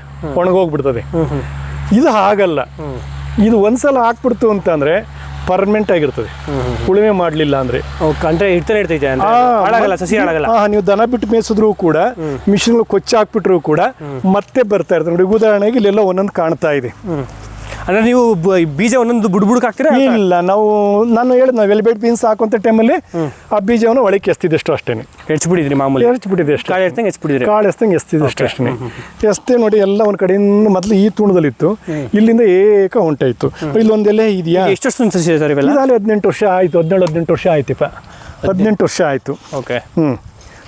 C: ಒಣಗೋಗ್ಬಿಡ್ತದೆ. ಇದು ಹಾಗಲ್ಲ. ಇದು ಒಂದ್ಸಲ ಹಾಕ್ಬಿಡ್ತು ಅಂತಂದ್ರೆ ಪರ್ಮನೆಂಟ್ ಆಗಿರ್ತದೆ. ಉಳುಮೆ ಮಾಡಲಿಲ್ಲ ಅಂದ್ರೆ ನೀವು ದನ ಬಿಟ್ಟು ಮೇಯಿಸಿದ್ರು ಕೂಡ, ಮಿಷಿನ್ ಕೊಚ್ಚಿ ಹಾಕ್ಬಿಟ್ರು ಕೂಡ ಮತ್ತೆ ಬರ್ತಾ ಇರ್ತದೆ. ನೋಡಿ, ಉದಾಹರಣೆಗೆ ಇಲ್ಲೆಲ್ಲ ಒಂದೊಂದು ಕಾಣ್ತಾ ಇದೆ.
D: ಅಂದರೆ ನೀವು ಬೀಜ ಒಂದೊಂದು ಬುಡ್ಬುಡಕ್ಕೆ ಹಾಕ್ತೀರಾ?
C: ಇಲ್ಲ, ನಾನು ಹೇಳಿದ್ ನಾವು ವೆಲ್ಬೆಟ್ ಬೀನ್ಸ್ ಹಾಕುವಂಥ ಟೈಮಲ್ಲಿ ಆ ಬೀಜವನ್ನು ಒಳಗೆ ಎಸ್ತಿದ್ದಷ್ಟು ಅಷ್ಟೇ.
D: ಹೆಚ್ಬಿಟ್ಟಿದ್ರಿ ಮಾಮೂಲಿ?
C: ಎಸ್ಬಿಟ್ಟಿದೆ ಅಷ್ಟೇ.
D: ಕಾಳು ಎಷ್ಟಂಗೆ ಹೆಚ್ಬಿಟ್ಟಿದ್ರಿ?
C: ಕಾಳು ಎಸ್ತಂಗೆ ಎಸ್ತಿದ್ದಷ್ಟು ಅಷ್ಟೇ. ಎಸ್ತೆ ನೋಡಿ, ಎಲ್ಲ ಒಂದು ಕಡೆಯಿಂದ ಮೊದಲು ಈ ತೂಣದಲ್ಲಿತ್ತು, ಇಲ್ಲಿಂದ ಏಕ ಹೊಂಟಾಯ್ತು. ಇಲ್ಲೊಂದೆಲ್ಲ ಇದೆಯಾ?
D: ಎಷ್ಟು ಸಸಿ ಸರ್ ಇವೆಲ್ಲ?
C: ಇದಾಗಲೇ 18 ವರ್ಷ ಆಯಿತು, 17-18 ವರ್ಷ ಆಯ್ತಪ್ಪ. 18 ವರ್ಷ ಆಯಿತು.
D: ಓಕೆ.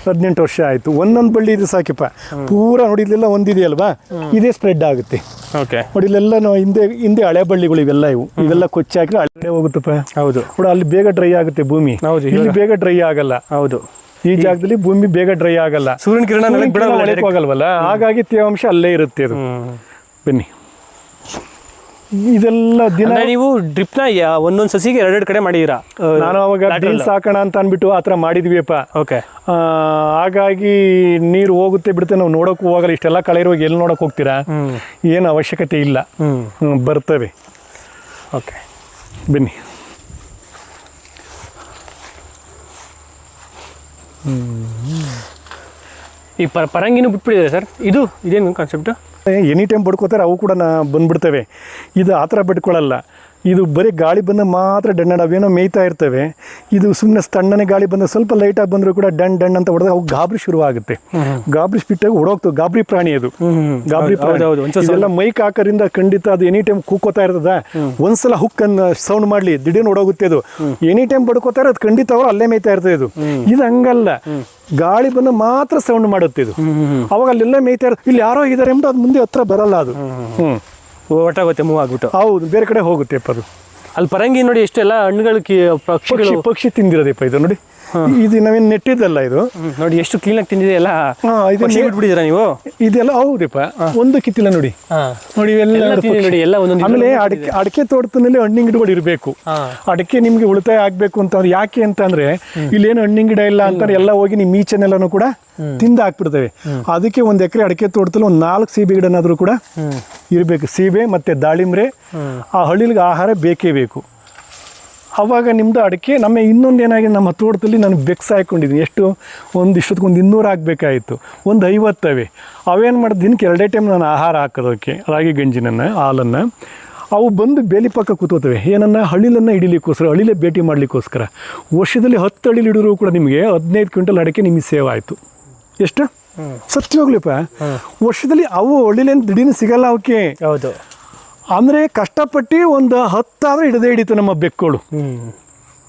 C: 18 ವರ್ಷ ಆಯಿತು. ಒಂದೊಂದು ಬಳ್ಳಿ ಇದು ಸಾಕಿಪ್ಪ. ಪೂರ ನೋಡಿ, ಇಲ್ಲೆಲ್ಲ ಒಂದಿದೆಯಲ್ವಾ, ಇದೇ ಸ್ಪ್ರೆಡ್ ಆಗುತ್ತೆ.
D: ಓಕೆ.
C: ನೋಡಿ, ಇಲ್ಲೆಲ್ಲ ನಾವು ಹಿಂದೆ ಹಳೆ ಬಳ್ಳಿಗಳು ಇವೆಲ್ಲ ಇವೆಲ್ಲ ಕೊಚ್ಚಿ ಹಾಕಿದ್ರೆ ಹಳೆ ಹೋಗುತ್ತಪ್ಪ.
D: ಹೌದು.
C: ನೋಡಿ, ಅಲ್ಲಿ ಬೇಗ ಡ್ರೈ ಆಗುತ್ತೆ ಭೂಮಿ.
D: ಹೌದು.
C: ಇಲ್ಲಿ ಬೇಗ ಡ್ರೈ ಆಗಲ್ಲ.
D: ಹೌದು.
C: ಈ ಜಾಗದಲ್ಲಿ ಭೂಮಿ ಬೇಗ ಡ್ರೈ ಆಗಲ್ಲ,
D: ಸೂರ್ಯನ ಕಿರಣ
C: ಹೋಗಲ್ವಲ್ಲ, ಹಾಗಾಗಿ ತೇವಾಂಶ ಅಲ್ಲೇ ಇರುತ್ತೆ ಅದು. ಬನ್ನಿ, ಇದೆಲ್ಲ ದಿನ
D: ನೀವು ಡ್ರಿಪ್ನ ಒಂದೊಂದು ಸಸಿಗೆ 2 ಕಡೆ ಮಾಡಿದ್ದೀರಾ?
C: ನಾನು ಅವಾಗ ಬೀನ್ಸ್ ಹಾಕೋಣ ಅಂತ ಅಂದ್ಬಿಟ್ಟು ಆ ಥರ ಮಾಡಿದ್ವಿಯಪ್ಪ.
D: ಓಕೆ.
C: ಹಾಗಾಗಿ ನೀರು ಹೋಗುತ್ತೆ ಬಿಡುತ್ತೆ, ನಾವು ನೋಡೋಕ್ಕೂ ಹೋಗಲ್ಲ. ಇಷ್ಟೆಲ್ಲ ಕಳೆ ಇರುವಾಗ ಎಲ್ಲಿ ನೋಡೋಕೆ ಹೋಗ್ತೀರಾ? ಏನು ಅವಶ್ಯಕತೆ ಇಲ್ಲ. ಬರ್ತವೆ.
D: ಓಕೆ,
C: ಬನ್ನಿ.
D: ಈ ಪರಂಗಿನೂ ಬಿಟ್ಬಿಟ್ಟಿದೆ ಸರ್? ಇದೇನು ಕಾನ್ಸೆಪ್ಟು?
C: ಎನಿ ಟೈಮ್ ಬಡ್ಕೋತಾರೆ, ಅವು ಕೂಡ ಬಂದ್ಬಿಡ್ತವೆ. ಇದು ಆ ಥರ ಬಡ್ಕೊಳ್ಳಲ್ಲ. ಇದು ಬರೀ ಗಾಳಿ ಬಂದ ಮಾತ್ರ ಡಣ್ಣಾಡ ಅವೇನೋ ಮೇಯ್ತಾ ಇರ್ತವೆ. ಇದು ಸುಮ್ಮನೆ ತಣ್ಣನೆ ಗಾಳಿ ಬಂದ ಸ್ವಲ್ಪ ಲೈಟಾಗಿ ಬಂದರೂ ಕೂಡ ಡಣ್ ಅಂತ ಹೊಡೆದಾಗ ಅವು ಗಾಬರಿ ಶುರುವಾಗುತ್ತೆ. ಗಾಬರಿ ಸ್ಪಿಟ್ಟಾಗಿ ಹೊಡೋಗ್ತವೆ. ಗಾಬರಿ ಪ್ರಾಣಿ ಅದು. ಗಾಬರಿ ಪ್ರಾಣಿ ಇದೆಲ್ಲ ಮೈಕ್ ಹಾಕೋದ್ರಿಂದ ಖಂಡಿತ ಅದು ಎನಿ ಟೈಮ್ ಕೂಕೋತಾ ಇರ್ತದ. ಒಂದ್ಸಲ ಹುಕ್ ಸೌಂಡ್ ಮಾಡಲಿ ದಿಢೀರ್ನ ಹೊಡೋಗುತ್ತೆ ಅದು. ಎನಿ ಟೈಮ್ ಬಡ್ಕೋತಾರೆ, ಅದು ಖಂಡಿತ ಅವರು ಅಲ್ಲೇ ಮೇಯ್ತಾ ಇರ್ತದೆ. ಇದು ಹಂಗಲ್ಲ, ಗಾಳಿ ಬಂದ ಮಾತ್ರ ಸೌಂಡ್ ಮಾಡುತ್ತೆ ಇದು. ಅವಾಗ ಅಲ್ಲೆಲ್ಲ ಮೇಯ್ತಾ ಇರ್ತದೆ. ಇಲ್ಲಿ ಯಾರೋ ಇದ್ದಾರೆ ಎಂಬುದು ಅದು ಮುಂದೆ ಹತ್ರ ಬರಲ್ಲ ಅದು.
D: ಒಟ್ಟಾಗುತ್ತೆ, ಮೂವ್ ಆಗ್ಬಿಟ್ಟು.
C: ಹೌದು, ಬೇರೆ ಕಡೆ ಹೋಗುತ್ತೆ ಅದು.
D: ಅಲ್ಲಿ ಪರಂಗಿ ನೋಡಿ ಎಷ್ಟೆಲ್ಲ ಹಣ್ಣುಗಳು
C: ಪಕ್ಷಿ ತಿಂದಿರೋದಪ್ಪ ಇದು. ನೋಡಿ, ಇದು ನಾವೇನು ನೆಟ್ಟಿದ್ದಲ್ಲ ಇದು.
D: ನೋಡಿ ಎಷ್ಟು ಕ್ಲೀನಾಗಿ ತಿಂದಿದೆ ಎಲ್ಲ. ಬಿಟ್ಬಿಟ್ಟಿದ್ದೀರಾ ನೀವು?
C: ಇದೆಲ್ಲ ಹೌದಪ್ಪ, ಒಂದು ಕಿತ್ತಿಲ್ಲ ನೋಡಿ. ನೋಡಿ
D: ನೋಡಿ ಎಲ್ಲ ಒಂದೊಂದು.
C: ಆಮೇಲೆ ಅಡಿಕೆ ತೋಟದಲ್ಲಿ ಹಣ್ಣಿನ ಗಿಡಗಳು ಇರಬೇಕು. ಅಡಿಕೆ ನಿಮ್ಗೆ ಉಳಿತಾಯ ಆಗ್ಬೇಕು ಅಂತಂದ್ರೆ ಯಾಕೆ ಅಂತಂದ್ರೆ ಇಲ್ಲೇನು ಹಣ್ಣಿನ ಗಿಡ ಇಲ್ಲ ಅಂತಂದ್ರೆ ಎಲ್ಲ ಹೋಗಿ ನಿಮ್ಮ ಈಚೆನೆಲ್ಲನೂ ಕೂಡ ತಿಂದು ಹಾಕ್ಬಿಡ್ತೇವೆ. ಅದಕ್ಕೆ 1 ಎಕರೆ ಅಡಿಕೆ ತೋಟದಲ್ಲಿ ಒಂದು 4 ಸೀಬೆ ಗಿಡನಾದ್ರೂ ಕೂಡ ಇರಬೇಕು. ಸೀಬೆ ಮತ್ತೆ ದಾಳಿಂಬ್ರೆ, ಆ ಹಳ್ಳಿಗೆ ಆಹಾರ ಬೇಕೇ ಬೇಕು. ಅವಾಗ ನಿಮ್ಮದು ಅಡಿಕೆ. ನಮ್ಮ ಇನ್ನೊಂದು ಏನಾಗಿದೆ, ನಮ್ಮ ತೋಟದಲ್ಲಿ ನಾನು ಬೆಕ್ಸ್ ಹಾಕೊಂಡಿದ್ದೀನಿ. ಎಷ್ಟು ಇಷ್ಟೊತ್ತಿಗೊಂದು 200 ಹಾಕಬೇಕಾಯಿತು, ಒಂದು 50 ಅವೇನು ಮಾಡೋದು, ದಿನಕ್ಕೆ 2 ಟೈಮ್ ನಾನು ಆಹಾರ ಹಾಕೋದಕ್ಕೆ ರಾಗಿ ಗಂಜಿನನ್ನು, ಹಾಲನ್ನು. ಅವು ಬಂದು ಬೇಲಿ ಪಕ್ಕ ಕೂತ್ಕೋತವೆ. ಏನನ್ನ ಹಳ್ಳಿಲನ್ನು ಹಿಡಿಲಿಕ್ಕೋಸ್ಕರ, ಹಳ್ಳಿಲೇ ಭೇಟಿ ಮಾಡಲಿಕ್ಕೋಸ್ಕರ. ವರ್ಷದಲ್ಲಿ 10 ಹಳ್ಳಿಲಿ ಹಿಡಿದ್ರು ಕೂಡ ನಿಮಗೆ 15 ಕ್ವಿಂಟಲ್ ಅಡಿಕೆ ನಿಮಗೆ ಸೇವ್ ಆಯಿತು. ಎಷ್ಟು ಸತ್ಯವಾಗ್ಲಿಪ್ಪ, ವರ್ಷದಲ್ಲಿ ಅವು ಹಳ್ಳಿಲೇನು ದಿಢೀರ್ನ ಸಿಗಲ್ಲ ಅವಕ್ಕೆ.
D: ಹೌದು.
C: ಅಂದರೆ ಕಷ್ಟಪಟ್ಟು ಒಂದು 10 ಆದರೆ ಹಿಡಿತು ನಮ್ಮ ಬೆಕ್ಕುಗಳು.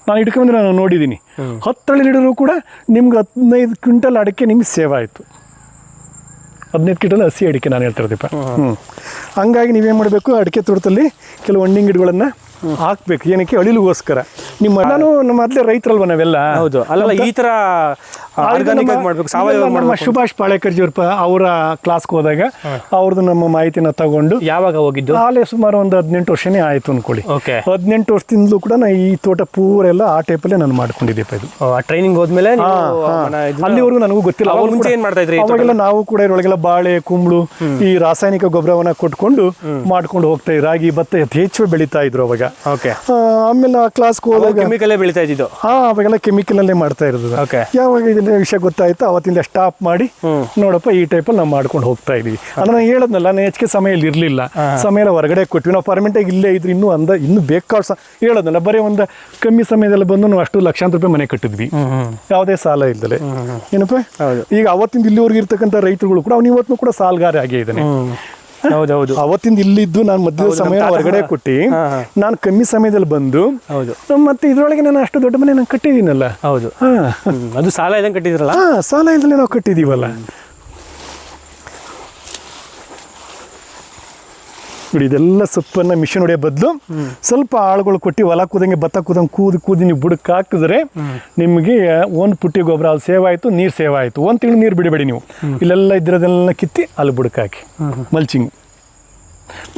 C: ನಾನು ಹಿಡ್ಕೊಂಡ್ರೆ ನಾನು ನೋಡಿದ್ದೀನಿ. 10 ಹಳ್ಳಿ ಹಿಡಿದ್ರು ಕೂಡ ನಿಮ್ಗೆ 15 ಕ್ವಿಂಟಲ್ ಅಡಿಕೆ ನಿಮ್ಗೆ ಸೇವ್ ಆಯಿತು. 15 ಕ್ವಿಂಟಲ್ ಹಸಿ ಅಡಿಕೆ ನಾನು ಹೇಳ್ತಿರೋದಪ್ಪ. ಹಂಗಾಗಿ ನೀವೇನು ಮಾಡಬೇಕು, ಅಡಿಕೆ ತೋಟದಲ್ಲಿ ಕೆಲವು ಹಣ್ಣಿನ ಗಿಡಗಳನ್ನು ಹಾಕ್ಬೇಕು. ಏನಕ್ಕೆ? ಅಳಿಲಿಗೋಸ್ಕರ. ನಾನು ನಮ್ಮ ಮೊದಲೇ ರೈತರಲ್ವ ನಾವೆಲ್ಲ.
D: ಹೌದು. ಅಲ್ಲ, ಈ ಥರ ಆರ್ಗಾನಿಕ್ ಆಗಿ ಮಾಡಬೇಕು, ಸಾವಯವ.
C: ನಮ್ಮ ಸುಭಾಷ್ ಪಾಳೇಕರ್ಜಿಯವ್ರ ಅವರ ಕ್ಲಾಸ್ಗೆ ಹೋದಾಗ ಅವ್ರದ್ದು ನಮ್ಮ ಮಾಹಿತಿನ ತಗೊಂಡು.
D: ಯಾವಾಗ ಹೋಗಿದ್ದು?
C: ಆಲೇ ಸುಮಾರು ಒಂದು 18 ವರ್ಷನೇ ಆಯಿತು ಅಂದ್ಕೊಳ್ಳಿ.
D: ಓಕೆ.
C: 18 ವರ್ಷದಿಂದಲೂ ಕೂಡ ನಾನು ಈ ತೋಟ ಪೂರ ಎಲ್ಲ ಆ ಟೈಪಲ್ಲೇ ನಾನು ಮಾಡ್ಕೊಂಡಿದ್ದೆಪ್ಪ. ಇದು
D: ಟ್ರೈನಿಂಗ್ ಹೋದ್ಮೇಲೆ
C: ಅಲ್ಲಿವರೆಗೂ ನನಗೂ ಗೊತ್ತಿಲ್ಲ.
D: ಅವಾಗ ಮುಂಚೆ ಏನು ಮಾಡ್ತಾ ಇದ್ರಿ?
C: ಅವಾಗೆಲ್ಲ ನಾವು ಕೂಡ ಇದ್ರೊಳಗೆಲ್ಲ ಬಾಳೆ, ಕುಂಬಳು, ಈ ರಾಸಾಯನಿಕ ಗೊಬ್ಬರವನ್ನ ಕೊಟ್ಕೊಂಡು ಮಾಡ್ಕೊಂಡು ಹೋಗ್ತಾ ಇದ್ರು. ರಾಗಿ, ಭತ್ತ ಯಥೇಚ್ಛವಾಗಿ ಬೆಳೀತಾ ಇದ್ರು ಅವಾಗ.
D: ಓಕೆ.
C: ಆಮೇಲೆ ಆ ಕ್ಲಾಸ್ಗೆ ಹೋದಾಗ
D: ಕೆಮಿಕಲ್ಲೇ ಬೆಳೀತಾ ಇದ್ದಿದ್ದು.
C: ಅವಾಗೆಲ್ಲ ಕೆಮಿಕಲಲ್ಲೇ ಮಾಡ್ತಾ ಇರೋದು.
D: ಓಕೆ.
C: ಯಾವಾಗ ಇದನ್ನ ವಿಷಯ ಗೊತ್ತಾಯ್ತು ಅವತ್ತಿಂದ ಸ್ಟಾಪ್ ಮಾಡಿ ನೋಡಪ್ಪ ಈ ಟೈಪಲ್ಲಿ ನಾವು ಮಾಡ್ಕೊಂಡು ಹೋಗ್ತಾ ಇದೀವಿ. ಅಂದ್ರೆ ನಾನು ಹೇಳದ್ನಲ್ಲ, ನಾನು ಹೆಚ್ಚಿಗೆ ಸಮಯ ಇರಲಿಲ್ಲ, ಸಮಯ ಎಲ್ಲ ಹೊರಗಡೆ ಕೊಟ್ವಿ. ನಾವು ಪರ್ಮನೆಂಟಾಗಿ ಇಲ್ಲೇ ಇದ್ರು ಇನ್ನೂ ಬೇಕಾದ ಹೇಳೋದಲ್ಲ, ಬರೀ ಒಂದು ಕಮ್ಮಿ ಸಮಯದಲ್ಲಿ ಬಂದು ನಾವು ಅಷ್ಟು ಲಕ್ಷಾಂತರ ರೂಪಾಯಿ ಮನೆ ಕಟ್ಟಿದ್ವಿ, ಯಾವುದೇ ಸಾಲ ಇಲ್ದಲೆ. ಏನಪ್ಪ, ಈಗ ಅವತ್ತಿಂದ ಇಲ್ಲಿವರೆಗೂ ಇರ್ತಕ್ಕಂಥ ರೈತರುಗಳು ಕೂಡ ಅವ್ನು ಇವತ್ತು ಕೂಡ ಸಾಲಗಾರ ಆಗೇ ಇದ್ದಾನೆ.
D: ಹೌದೌದು.
C: ಅವತ್ತಿಂದ ಇಲ್ಲಿದ್ದು ನಾನು ಮಧ್ಯದ ಸಮಯ ಹೊರಗಡೆ ಕೊಟ್ಟು ನಾನು ಕಮ್ಮಿ ಸಮಯದಲ್ಲಿ ಬಂದು ಮತ್ತೆ ಇದ್ರೊಳಗೆ ನಾನು ಅಷ್ಟು ದೊಡ್ಡ ಮನೆ ನಾನು ಕಟ್ಟಿದ್ದೀನಲ್ಲ.
D: ಹೌದು. ಅದು ಸಾಲ ಇದ್ದಂಗೆ ಕಟ್ಟಿದ್ರಲ್ಲ.
C: ಸಾಲ ಇಲ್ದಲೆ ನಾವು ಕಟ್ಟಿದೀವಲ್ಲ. ನೋಡಿ, ಇದೆಲ್ಲ ಸೊಪ್ಪನ್ನು ಮಿಷನ್ ಹೊಡೆಯೋ ಬದಲು ಸ್ವಲ್ಪ ಆಳುಗಳು ಕೊಟ್ಟು ಹೊಲ ಕೂದಂಗೆ ಭತ್ತ ಕೂದಂಗೆ ಕೂದಿ ನೀವು ಬುಡಕ್ಕೆ ಹಾಕಿದ್ರೆ ನಿಮಗೆ ಒಂದು ಪುಟ್ಟಿ ಗೊಬ್ಬರ ಅಲ್ಲಿ ಸೇವ್ ಆಯಿತು, ನೀರು ಸೇವ್ ಆಯಿತು. 1 ತಿಂಗಳು ನೀರು ಬಿಡಬೇಡಿ ನೀವು. ಇಲ್ಲೆಲ್ಲ ಇದ್ರದೆಲ್ಲ ಕಿತ್ತಿ ಅಲ್ಲಿ ಬುಡಕ್ಕೆ ಹಾಕಿ ಮಲ್ಚಿಂಗ್.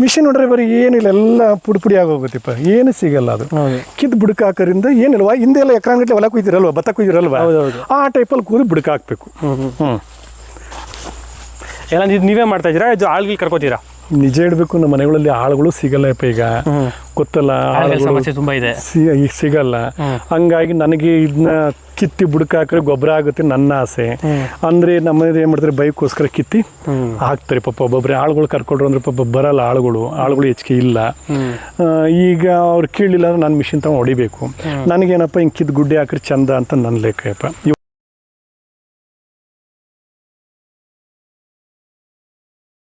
C: ಮಿಷಿನ್ ನೋಡ್ರೆ ಬರೀ ಏನಿಲ್ಲ, ಎಲ್ಲ ಪುಡಿ ಆಗೋಗುತ್ತಪ್ಪ, ಏನು ಸಿಗಲ್ಲ. ಅದು ಕಿತ್ತು ಬುಡಕ್ಕೆ ಹಾಕೋದ್ರಿಂದ ಏನಿಲ್ವಾ, ಹಿಂದೆ ಎಲ್ಲ ಎಕರಾಂಗಟ್ಲೆ ಹೊಲ ಕುಯ್ದಿರಲ್ವ, ಭತ್ತ ಕುಯ್ದಿರಲ್ವ, ಆ ಟೈಪಲ್ಲಿ ಕೂದಿ ಬುಡಕ್ಕೆ ಹಾಕಬೇಕು.
D: ಎಲ್ಲ ನೀವೇ ಮಾಡ್ತಾ ಇದ್ದೀರಾ? ಇದು ಆಳ್ಗಳು ಕರ್ಕೋತೀರಾ?
C: ನಿಜ ಹೇಳ್ಬೇಕು ನಮ್ಮ ಮನೆಗಳಲ್ಲಿ ಆಳುಗಳು ಸಿಗಲ್ಲಪ್ಪ ಈಗ ಗೊತ್ತಲ್ಲ, ಆಳುಗಳು
D: ಸಮಸ್ಯೆ ತುಂಬಾ ಇದೆ.
C: ಈಗ ಸಿಗಲ್ಲ. ಹಂಗಾಗಿ ನನಗೆ ಇದನ್ನ ಕಿತ್ತಿ ಬುಡಕಾಕ್ರೆ ಗೊಬ್ಬರ ಆಗುತ್ತೆ ನನ್ನ ಆಸೆ. ಅಂದ್ರೆ ನಮ್ಮನೇಲಿ ಏನ್ ಮಾಡ್ತಾರೆ, ಬೈಕ್ಗೋಸ್ಕರ ಕಿತ್ತಿ ಹಾಕ್ತಾರೆ. ಪಾಪ ಒಬ್ಬೊಬ್ರೆ ಆಳುಗಳು ಕರ್ಕೊಂಡ್ರು ಅಂದ್ರೆ ಪಾಪ ಬರಲ್ಲ, ಆಳುಗಳು ಹೆಚ್ಚಿಗೆ ಇಲ್ಲ. ಈಗ ಅವ್ರು ಕೇಳಿಲ್ಲ ಅಂದ್ರೆ ನಾನು ಮಿಷಿನ್ ತಗೊಂಡು ಹೊಡಿಬೇಕು. ನನಗೇನಪ್ಪ ಹಿಂಗೆ ಕಿತ್ತು ಗುಡ್ಡೆ ಹಾಕ್ರೆ ಚಂದ ಅಂತ ನನ್ನ ಲೆಕ್ಕಪ್ಪ.